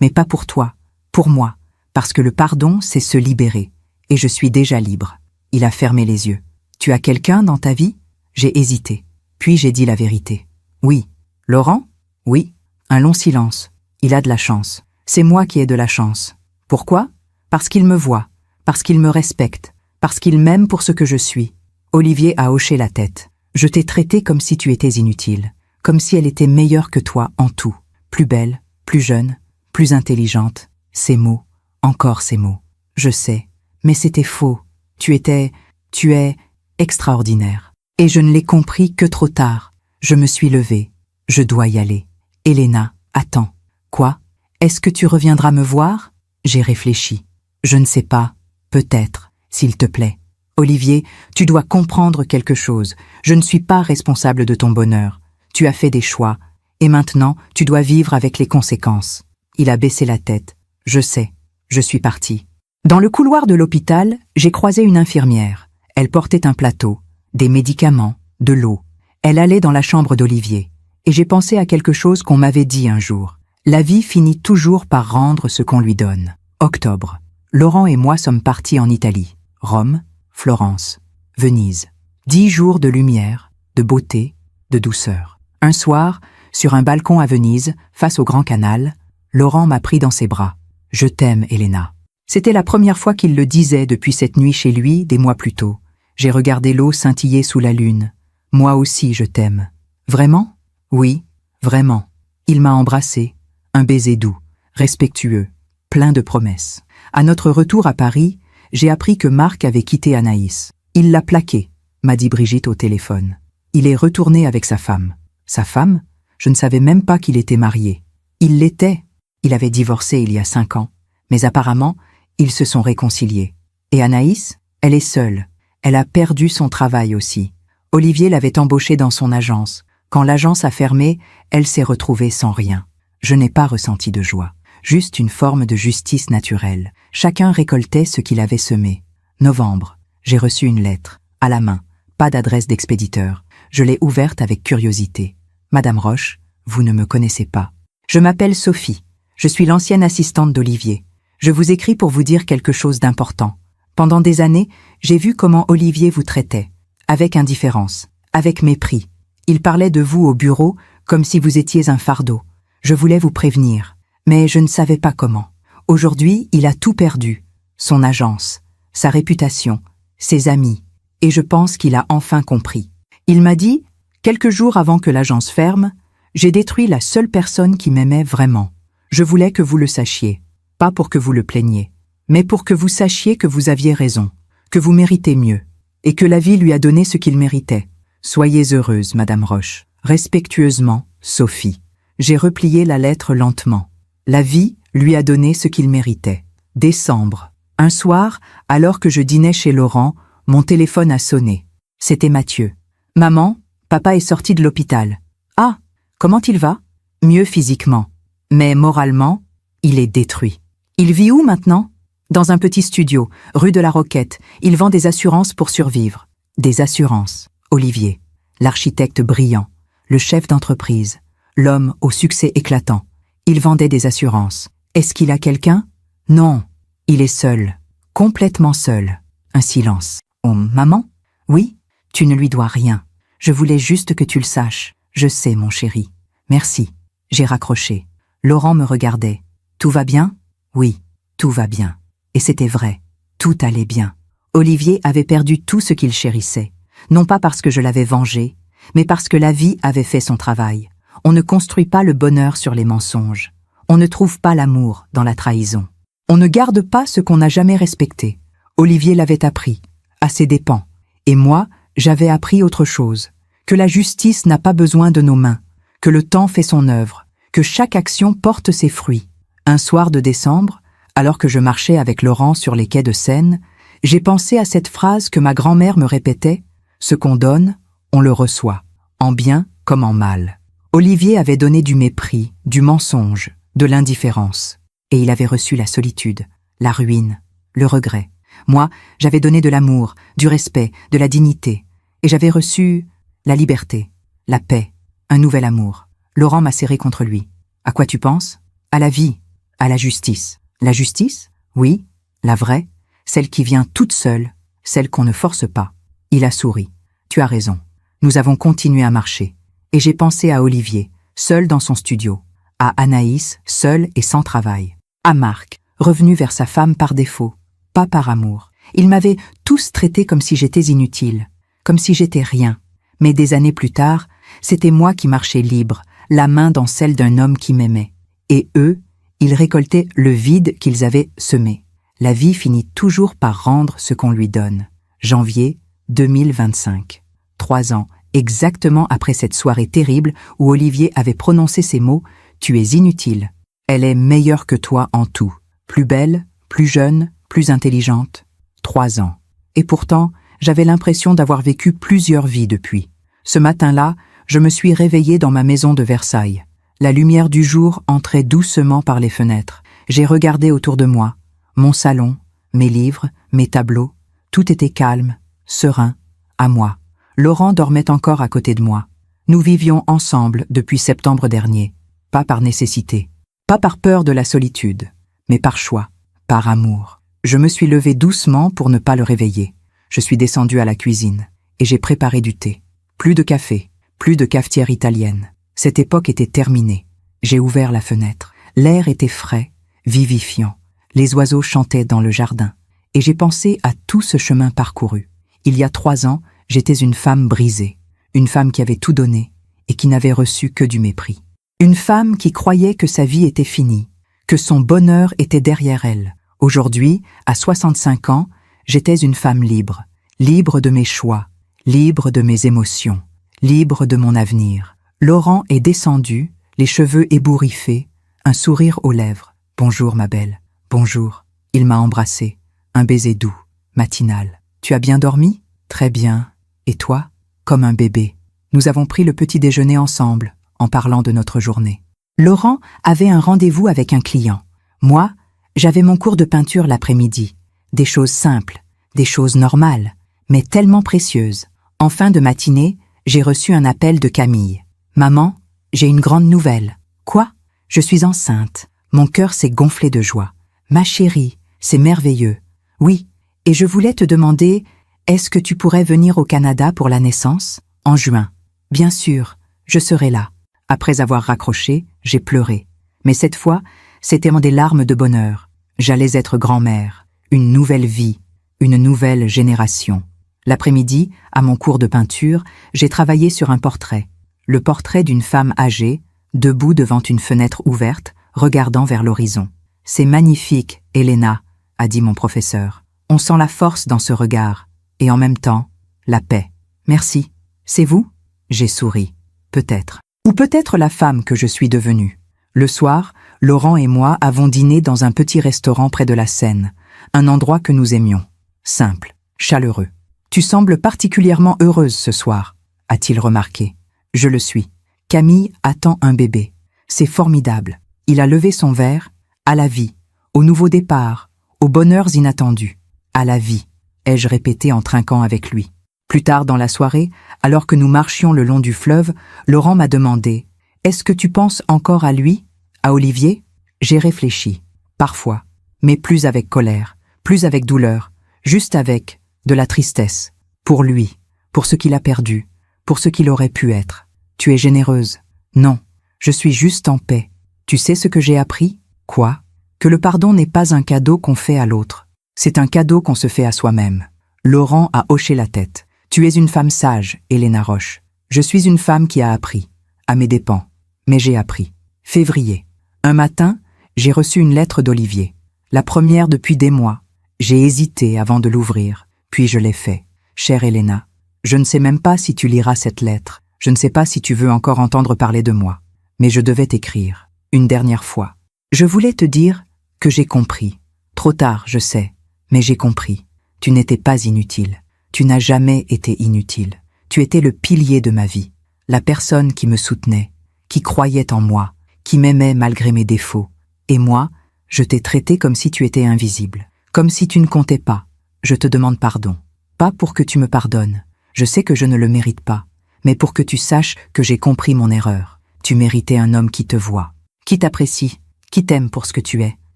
mais pas pour toi, pour moi. Parce que le pardon, c'est se libérer. Et je suis déjà libre. Il a fermé les yeux. Tu as quelqu'un dans ta vie? J'ai hésité. Puis j'ai dit la vérité. Oui. Laurent? Oui. Un long silence. Il a de la chance. C'est moi qui ai de la chance. Pourquoi? Parce qu'il me voit, parce qu'il me respecte, parce qu'il m'aime pour ce que je suis. Olivier a hoché la tête. Je t'ai traité comme si tu étais inutile, comme si elle était meilleure que toi en tout. Plus belle, plus jeune, plus intelligente. Ces mots, encore ces mots. Je sais, mais c'était faux. Tu es extraordinaire. Et je ne l'ai compris que trop tard. Je me suis levée. Je dois y aller. Elena, attends. Quoi? Est-ce que tu reviendras me voir? J'ai réfléchi. Je ne sais pas. Peut-être, s'il te plaît. Olivier, tu dois comprendre quelque chose. Je ne suis pas responsable de ton bonheur. Tu as fait des choix. Et maintenant, tu dois vivre avec les conséquences. Il a baissé la tête. Je sais. Je suis partie. Dans le couloir de l'hôpital, j'ai croisé une infirmière. Elle portait un plateau, des médicaments, de l'eau. Elle allait dans la chambre d'Olivier. Et j'ai pensé à quelque chose qu'on m'avait dit un jour. La vie finit toujours par rendre ce qu'on lui donne. Octobre. Laurent et moi sommes partis en Italie. Rome, Florence, Venise. 10 jours de lumière, de beauté, de douceur. Un soir, sur un balcon à Venise, face au Grand Canal, Laurent m'a pris dans ses bras. « Je t'aime, Elena ». C'était la première fois qu'il le disait depuis cette nuit chez lui, des mois plus tôt. J'ai regardé l'eau scintiller sous la lune. « Moi aussi, je t'aime. »« Vraiment ?»« Oui, vraiment. » Il m'a embrassé. Un baiser doux, respectueux, plein de promesses. À notre retour à Paris, j'ai appris que Marc avait quitté Anaïs. Il l'a plaqué, m'a dit Brigitte au téléphone. Il est retourné avec sa femme. Sa femme? Je ne savais même pas qu'il était marié. Il l'était. Il avait divorcé il y a 5 ans. Mais apparemment, ils se sont réconciliés. Et Anaïs? Elle est seule. Elle a perdu son travail aussi. Olivier l'avait embauchée dans son agence. Quand l'agence a fermé, elle s'est retrouvée sans rien. Je n'ai pas ressenti de joie. Juste une forme de justice naturelle. Chacun récoltait ce qu'il avait semé. Novembre. J'ai reçu une lettre. À la main. Pas d'adresse d'expéditeur. Je l'ai ouverte avec curiosité. Madame Roche, vous ne me connaissez pas. Je m'appelle Sophie. Je suis l'ancienne assistante d'Olivier. Je vous écris pour vous dire quelque chose d'important. Pendant des années, j'ai vu comment Olivier vous traitait. Avec indifférence. Avec mépris. Il parlait de vous au bureau comme si vous étiez un fardeau. Je voulais vous prévenir, mais je ne savais pas comment. Aujourd'hui, il a tout perdu. Son agence, sa réputation, ses amis. Et je pense qu'il a enfin compris. Il m'a dit, quelques jours avant que l'agence ferme, « J'ai détruit la seule personne qui m'aimait vraiment. Je voulais que vous le sachiez, pas pour que vous le plaigniez, mais pour que vous sachiez que vous aviez raison, que vous méritez mieux, et que la vie lui a donné ce qu'il méritait. Soyez heureuse, Madame Roche. Respectueusement, Sophie. » J'ai replié la lettre lentement. La vie lui a donné ce qu'il méritait. Décembre. Un soir, alors que je dînais chez Laurent, mon téléphone a sonné. C'était Mathieu. « Maman, papa est sorti de l'hôpital. »« Ah, comment il va ?»« Mieux physiquement. Mais moralement, il est détruit. »« Il vit où maintenant ?»« Dans un petit studio, rue de la Roquette. Il vend des assurances pour survivre. » Des assurances. Olivier. L'architecte brillant. Le chef d'entreprise. L'homme au succès éclatant. Il vendait des assurances. Est-ce qu'il a quelqu'un? Non. Il est seul. Complètement seul. Un silence. « Oh, maman? Oui? Tu ne lui dois rien. Je voulais juste que tu le saches. Je sais, mon chéri. Merci. » J'ai raccroché. Laurent me regardait. « Tout va bien? » Oui, tout va bien. Et c'était vrai. Tout allait bien. Olivier avait perdu tout ce qu'il chérissait. Non pas parce que je l'avais vengé, mais parce que la vie avait fait son travail. On ne construit pas le bonheur sur les mensonges. On ne trouve pas l'amour dans la trahison. On ne garde pas ce qu'on n'a jamais respecté. Olivier l'avait appris, à ses dépens. Et moi, j'avais appris autre chose. Que la justice n'a pas besoin de nos mains. Que le temps fait son œuvre. Que chaque action porte ses fruits. Un soir de décembre, alors que je marchais avec Laurent sur les quais de Seine, j'ai pensé à cette phrase que ma grand-mère me répétait. Ce qu'on donne, on le reçoit, en bien comme en mal. Olivier avait donné du mépris, du mensonge, de l'indifférence. Et il avait reçu la solitude, la ruine, le regret. Moi, j'avais donné de l'amour, du respect, de la dignité. Et j'avais reçu la liberté, la paix, un nouvel amour. Laurent m'a serré contre lui. À quoi tu penses? À la vie, à la justice. La justice? Oui, la vraie, celle qui vient toute seule, celle qu'on ne force pas. Il a souri. Tu as raison. Nous avons continué à marcher. Et j'ai pensé à Olivier, seul dans son studio. À Anaïs, seule et sans travail. À Marc, revenu vers sa femme par défaut, pas par amour. Ils m'avaient tous traité comme si j'étais inutile, comme si j'étais rien. Mais des années plus tard, c'était moi qui marchais libre, la main dans celle d'un homme qui m'aimait. Et eux, ils récoltaient le vide qu'ils avaient semé. La vie finit toujours par rendre ce qu'on lui donne. Janvier 2025. 3 ans, exactement après cette soirée terrible où Olivier avait prononcé ces mots « Tu es inutile. Elle est meilleure que toi en tout. Plus belle, plus jeune, plus intelligente. » 3 ans. Et pourtant, j'avais l'impression d'avoir vécu plusieurs vies depuis. Ce matin-là, je me suis réveillée dans ma maison de Versailles. La lumière du jour entrait doucement par les fenêtres. J'ai regardé autour de moi. Mon salon, mes livres, mes tableaux. Tout était calme, serein, à moi. Laurent dormait encore à côté de moi. Nous vivions ensemble depuis septembre dernier. Pas par nécessité, pas par peur de la solitude, mais par choix, par amour. Je me suis levée doucement pour ne pas le réveiller. Je suis descendue à la cuisine et j'ai préparé du thé. Plus de café, plus de cafetière italienne. Cette époque était terminée. J'ai ouvert la fenêtre. L'air était frais, vivifiant. Les oiseaux chantaient dans le jardin. Et j'ai pensé à tout ce chemin parcouru. Il y a 3 ans, j'étais une femme brisée. Une femme qui avait tout donné et qui n'avait reçu que du mépris. Une femme qui croyait que sa vie était finie, que son bonheur était derrière elle. Aujourd'hui, à 65 ans, j'étais une femme libre. Libre de mes choix, libre de mes émotions, libre de mon avenir. Laurent est descendu, les cheveux ébouriffés, un sourire aux lèvres. « Bonjour, ma belle. Bonjour. » Il m'a embrassé. Un baiser doux, matinal. « Tu as bien dormi ? » ?»« Très bien. Et toi ? » ?»« Comme un bébé. » Nous avons pris le petit déjeuner ensemble, en parlant de notre journée. Laurent avait un rendez-vous avec un client. Moi, j'avais mon cours de peinture l'après-midi. Des choses simples, des choses normales, mais tellement précieuses. En fin de matinée, j'ai reçu un appel de Camille. « Maman, j'ai une grande nouvelle. »« Quoi ? » ?»« Je suis enceinte. Mon cœur s'est gonflé de joie. »« Ma chérie, c'est merveilleux. »« Oui, et je voulais te demander, est-ce que tu pourrais venir au Canada pour la naissance ? En juin. »« Bien sûr, je serai là. » Après avoir raccroché, j'ai pleuré. Mais cette fois, c'était des larmes de bonheur. J'allais être grand-mère, une nouvelle vie, une nouvelle génération. L'après-midi, à mon cours de peinture, j'ai travaillé sur un portrait. Le portrait d'une femme âgée, debout devant une fenêtre ouverte, regardant vers l'horizon. « C'est magnifique, Elena », a dit mon professeur. « On sent la force dans ce regard, et en même temps, la paix. »« Merci. C'est vous ?» J'ai souri. Peut-être. Ou peut-être la femme que je suis devenue. Le soir, Laurent et moi avons dîné dans un petit restaurant près de la Seine, un endroit que nous aimions. Simple, chaleureux. « Tu sembles particulièrement heureuse ce soir », a-t-il remarqué. Je le suis. Camille attend un bébé. C'est formidable. Il a levé son verre. À la vie, au nouveau départ, aux bonheurs inattendus. À la vie, ai-je répété en trinquant avec lui. Plus tard dans la soirée, alors que nous marchions le long du fleuve, Laurent m'a demandé « Est-ce que tu penses encore à lui, à Olivier ?» J'ai réfléchi. Parfois, mais plus avec colère, plus avec douleur, juste avec de la tristesse. Pour lui, pour ce qu'il a perdu, pour ce qu'il aurait pu être. Tu es généreuse. Non, je suis juste en paix. Tu sais ce que j'ai appris ? Quoi ? Que le pardon n'est pas un cadeau qu'on fait à l'autre. C'est un cadeau qu'on se fait à soi-même. Laurent a hoché la tête. Tu es une femme sage, Elena Roche. Je suis une femme qui a appris. À mes dépens. Mais j'ai appris. Février. Un matin, j'ai reçu une lettre d'Olivier. La première depuis des mois. J'ai hésité avant de l'ouvrir, puis je l'ai fait. Chère Elena, je ne sais même pas si tu liras cette lettre. Je ne sais pas si tu veux encore entendre parler de moi. Mais je devais t'écrire. Une dernière fois. Je voulais te dire que j'ai compris. Trop tard, je sais, mais j'ai compris. Tu n'étais pas inutile. Tu n'as jamais été inutile. Tu étais le pilier de ma vie. La personne qui me soutenait, qui croyait en moi, qui m'aimait malgré mes défauts. Et moi, je t'ai traité comme si tu étais invisible. Comme si tu ne comptais pas. Je te demande pardon. Pas pour que tu me pardonnes. Je sais que je ne le mérite pas. Mais pour que tu saches que j'ai compris mon erreur. Tu méritais un homme qui te voit, qui t'apprécie, qui t'aime pour ce que tu es.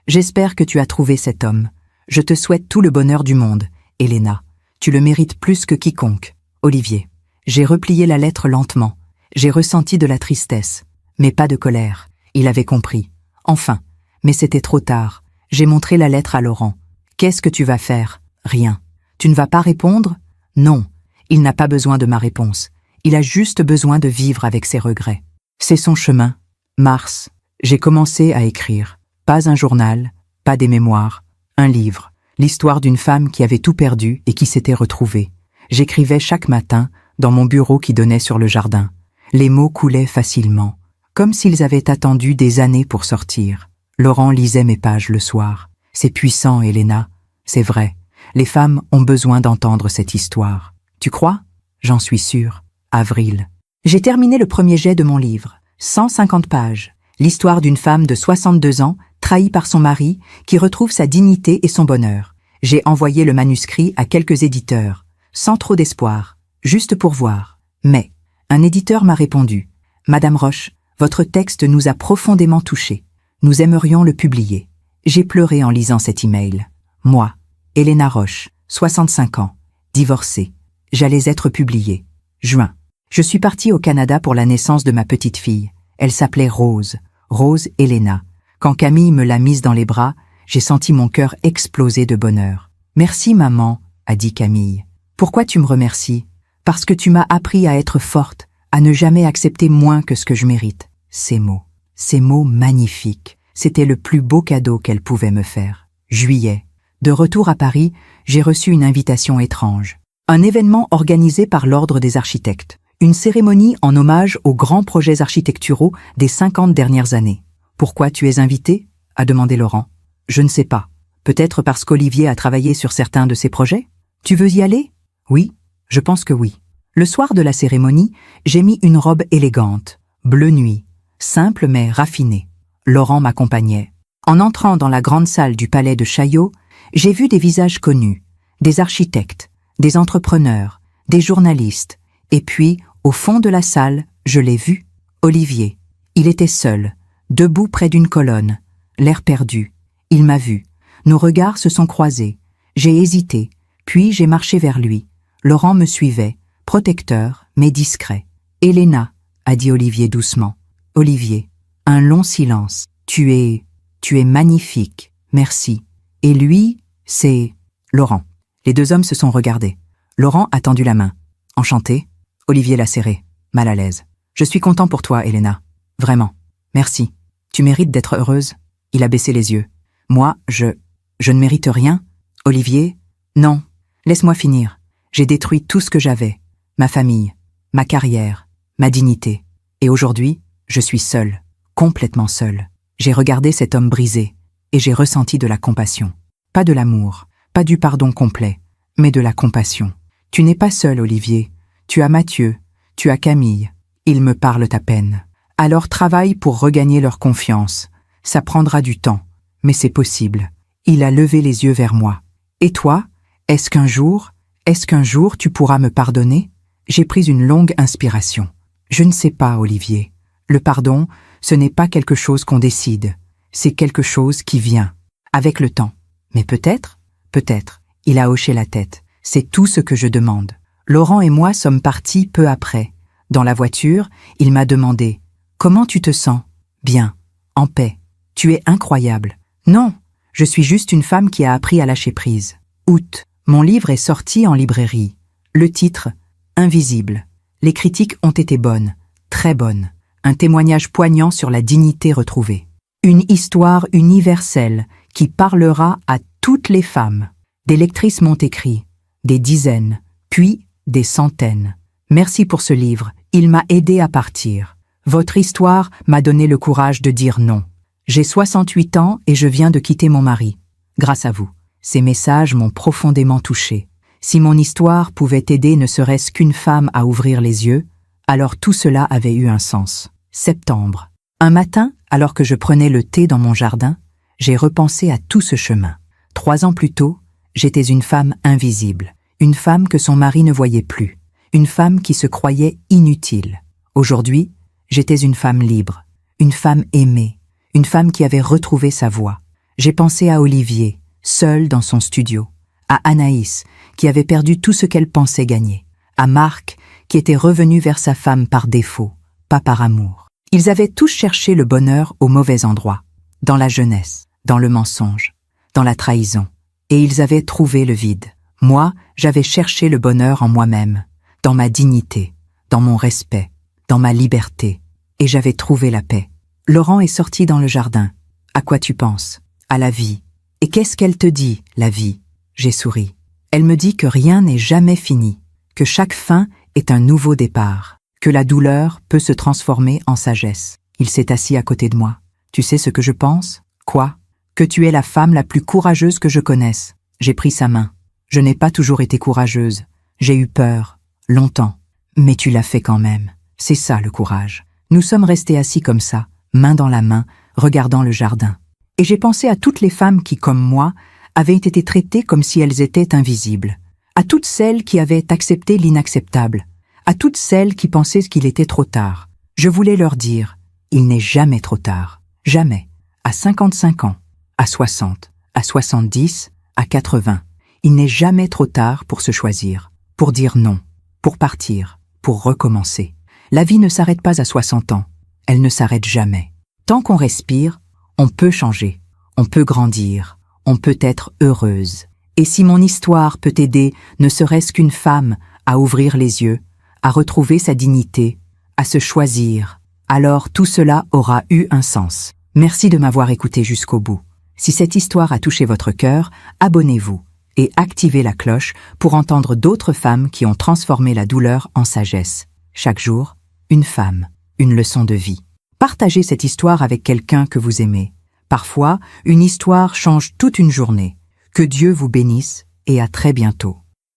J'espère que tu as trouvé cet homme. Je te souhaite tout le bonheur du monde, Elena. Tu le mérites plus que quiconque. Olivier. J'ai replié la lettre lentement. J'ai ressenti de la tristesse, mais pas de colère. Il avait compris. Enfin, mais c'était trop tard. J'ai montré la lettre à Laurent. Qu'est-ce que tu vas faire ? Rien. Tu ne vas pas répondre ? Non. Il n'a pas besoin de ma réponse. Il a juste besoin de vivre avec ses regrets. C'est son chemin. Mars. J'ai commencé à écrire. Pas un journal, pas des mémoires, un livre. L'histoire d'une femme qui avait tout perdu et qui s'était retrouvée. J'écrivais chaque matin dans mon bureau qui donnait sur le jardin. Les mots coulaient facilement, comme s'ils avaient attendu des années pour sortir. Laurent lisait mes pages le soir. C'est puissant, Elena. C'est vrai. Les femmes ont besoin d'entendre cette histoire. Tu crois ? J'en suis sûre. Avril. J'ai terminé le premier jet de mon livre. 150 pages. L'histoire d'une femme de 62 ans, trahie par son mari, qui retrouve sa dignité et son bonheur. J'ai envoyé le manuscrit à quelques éditeurs, sans trop d'espoir, juste pour voir. Mais un éditeur m'a répondu. « Madame Roche, votre texte nous a profondément touchés. Nous aimerions le publier. » J'ai pleuré en lisant cet email. Moi, Elena Roche, 65 ans, divorcée. J'allais être publiée. Juin. Je suis partie au Canada pour la naissance de ma petite fille. Elle s'appelait Rose, Rose Elena. Quand Camille me l'a mise dans les bras, j'ai senti mon cœur exploser de bonheur. « Merci maman », a dit Camille. « Pourquoi tu me remercies ? Parce que tu m'as appris à être forte, à ne jamais accepter moins que ce que je mérite. » Ces mots magnifiques, c'était le plus beau cadeau qu'elle pouvait me faire. Juillet. De retour à Paris, j'ai reçu une invitation étrange. Un événement organisé par l'Ordre des architectes. Une cérémonie en hommage aux grands projets architecturaux des 50 dernières années. « Pourquoi tu es invité ?» a demandé Laurent. « Je ne sais pas. Peut-être parce qu'Olivier a travaillé sur certains de ces projets ? Tu veux y aller ? » « Oui, je pense que oui. » Le soir de la cérémonie, j'ai mis une robe élégante, bleu nuit, simple mais raffinée. Laurent m'accompagnait. En entrant dans la grande salle du palais de Chaillot, j'ai vu des visages connus, des architectes, des entrepreneurs, des journalistes. Et puis, au fond de la salle, je l'ai vu, Olivier. Il était seul, debout près d'une colonne, l'air perdu. Il m'a vu. Nos regards se sont croisés. J'ai hésité, puis j'ai marché vers lui. Laurent me suivait, protecteur, mais discret. « Elena », a dit Olivier doucement. « Olivier. » Un long silence. « Tu es magnifique. Merci. » Et lui, c'est Laurent. Les deux hommes se sont regardés. Laurent a tendu la main. « Enchanté ?» Olivier l'a serré, mal à l'aise. « Je suis content pour toi, Elena. Vraiment. Merci. Tu mérites d'être heureuse. » Il a baissé les yeux. « Moi, je ne mérite rien. » Olivier, « Non. Laisse-moi finir. J'ai détruit tout ce que j'avais. Ma famille, ma carrière, ma dignité. Et aujourd'hui, je suis seule, complètement seule. J'ai regardé cet homme brisé et j'ai ressenti de la compassion. Pas de l'amour, pas du pardon complet, mais de la compassion. Tu n'es pas seul, Olivier. Tu as Mathieu, tu as Camille. Ils me parlent à peine. Alors travaille pour regagner leur confiance. Ça prendra du temps, mais c'est possible. Il a levé les yeux vers moi. Et toi, est-ce qu'un jour tu pourras me pardonner ? J'ai pris une longue inspiration. Je ne sais pas, Olivier. Le pardon, ce n'est pas quelque chose qu'on décide. C'est quelque chose qui vient, avec le temps. Mais peut-être. Il a hoché la tête. C'est tout ce que je demande. Laurent et moi sommes partis peu après. Dans la voiture, il m'a demandé « Comment tu te sens ?»« Bien, en paix. Tu es incroyable. » « Non, je suis juste une femme qui a appris à lâcher prise. » Août. Mon livre est sorti en librairie. Le titre « Invisible ». Les critiques ont été bonnes, très bonnes. Un témoignage poignant sur la dignité retrouvée. Une histoire universelle qui parlera à toutes les femmes. Des lectrices m'ont écrit, des dizaines, puis des centaines. Merci pour ce livre, il m'a aidé à partir. Votre histoire m'a donné le courage de dire non. J'ai 68 ans et je viens de quitter mon mari. Grâce à vous. Ces messages m'ont profondément touchée. Si mon histoire pouvait aider ne serait-ce qu'une femme à ouvrir les yeux, alors tout cela avait eu un sens. Septembre. Un matin, alors que je prenais le thé dans mon jardin, j'ai repensé à tout ce chemin. 3 ans plus tôt, j'étais une femme invisible, une femme que son mari ne voyait plus, une femme qui se croyait inutile. Aujourd'hui, j'étais une femme libre, une femme aimée, une femme qui avait retrouvé sa voix. J'ai pensé à Olivier, seul dans son studio, à Anaïs, qui avait perdu tout ce qu'elle pensait gagner, à Marc, qui était revenu vers sa femme par défaut, pas par amour. Ils avaient tous cherché le bonheur au mauvais endroit, dans la jeunesse, dans le mensonge, dans la trahison, et ils avaient trouvé le vide. Moi, j'avais cherché le bonheur en moi-même, dans ma dignité, dans mon respect, dans ma liberté, et j'avais trouvé la paix. Laurent est sorti dans le jardin. « À quoi tu penses ? À la vie. Et qu'est-ce qu'elle te dit, la vie ?» J'ai souri. Elle me dit que rien n'est jamais fini, que chaque fin est un nouveau départ, que la douleur peut se transformer en sagesse. Il s'est assis à côté de moi. « Tu sais ce que je pense ? Quoi ? Que tu es la femme la plus courageuse que je connaisse. » J'ai pris sa main. Je n'ai pas toujours été courageuse. J'ai eu peur, longtemps. Mais tu l'as fait quand même. C'est ça le courage. Nous sommes restés assis comme ça, main dans la main, regardant le jardin. Et j'ai pensé à toutes les femmes qui, comme moi, avaient été traitées comme si elles étaient invisibles, à toutes celles qui avaient accepté l'inacceptable, à toutes celles qui pensaient qu'il était trop tard. Je voulais leur dire, il n'est jamais trop tard, jamais, à 55 ans, à 60, à 70, à 80. Il n'est jamais trop tard pour se choisir, pour dire non, pour partir, pour recommencer. La vie ne s'arrête pas à 60 ans. Elle ne s'arrête jamais. Tant qu'on respire, on peut changer, on peut grandir, on peut être heureuse. Et si mon histoire peut aider, ne serait-ce qu'une femme, à ouvrir les yeux, à retrouver sa dignité, à se choisir, alors tout cela aura eu un sens. Merci de m'avoir écouté jusqu'au bout. Si cette histoire a touché votre cœur, abonnez-vous et activez la cloche pour entendre d'autres femmes qui ont transformé la douleur en sagesse. Chaque jour, une femme, une leçon de vie. Partagez cette histoire avec quelqu'un que vous aimez. Parfois, une histoire change toute une journée. Que Dieu vous bénisse et à très bientôt.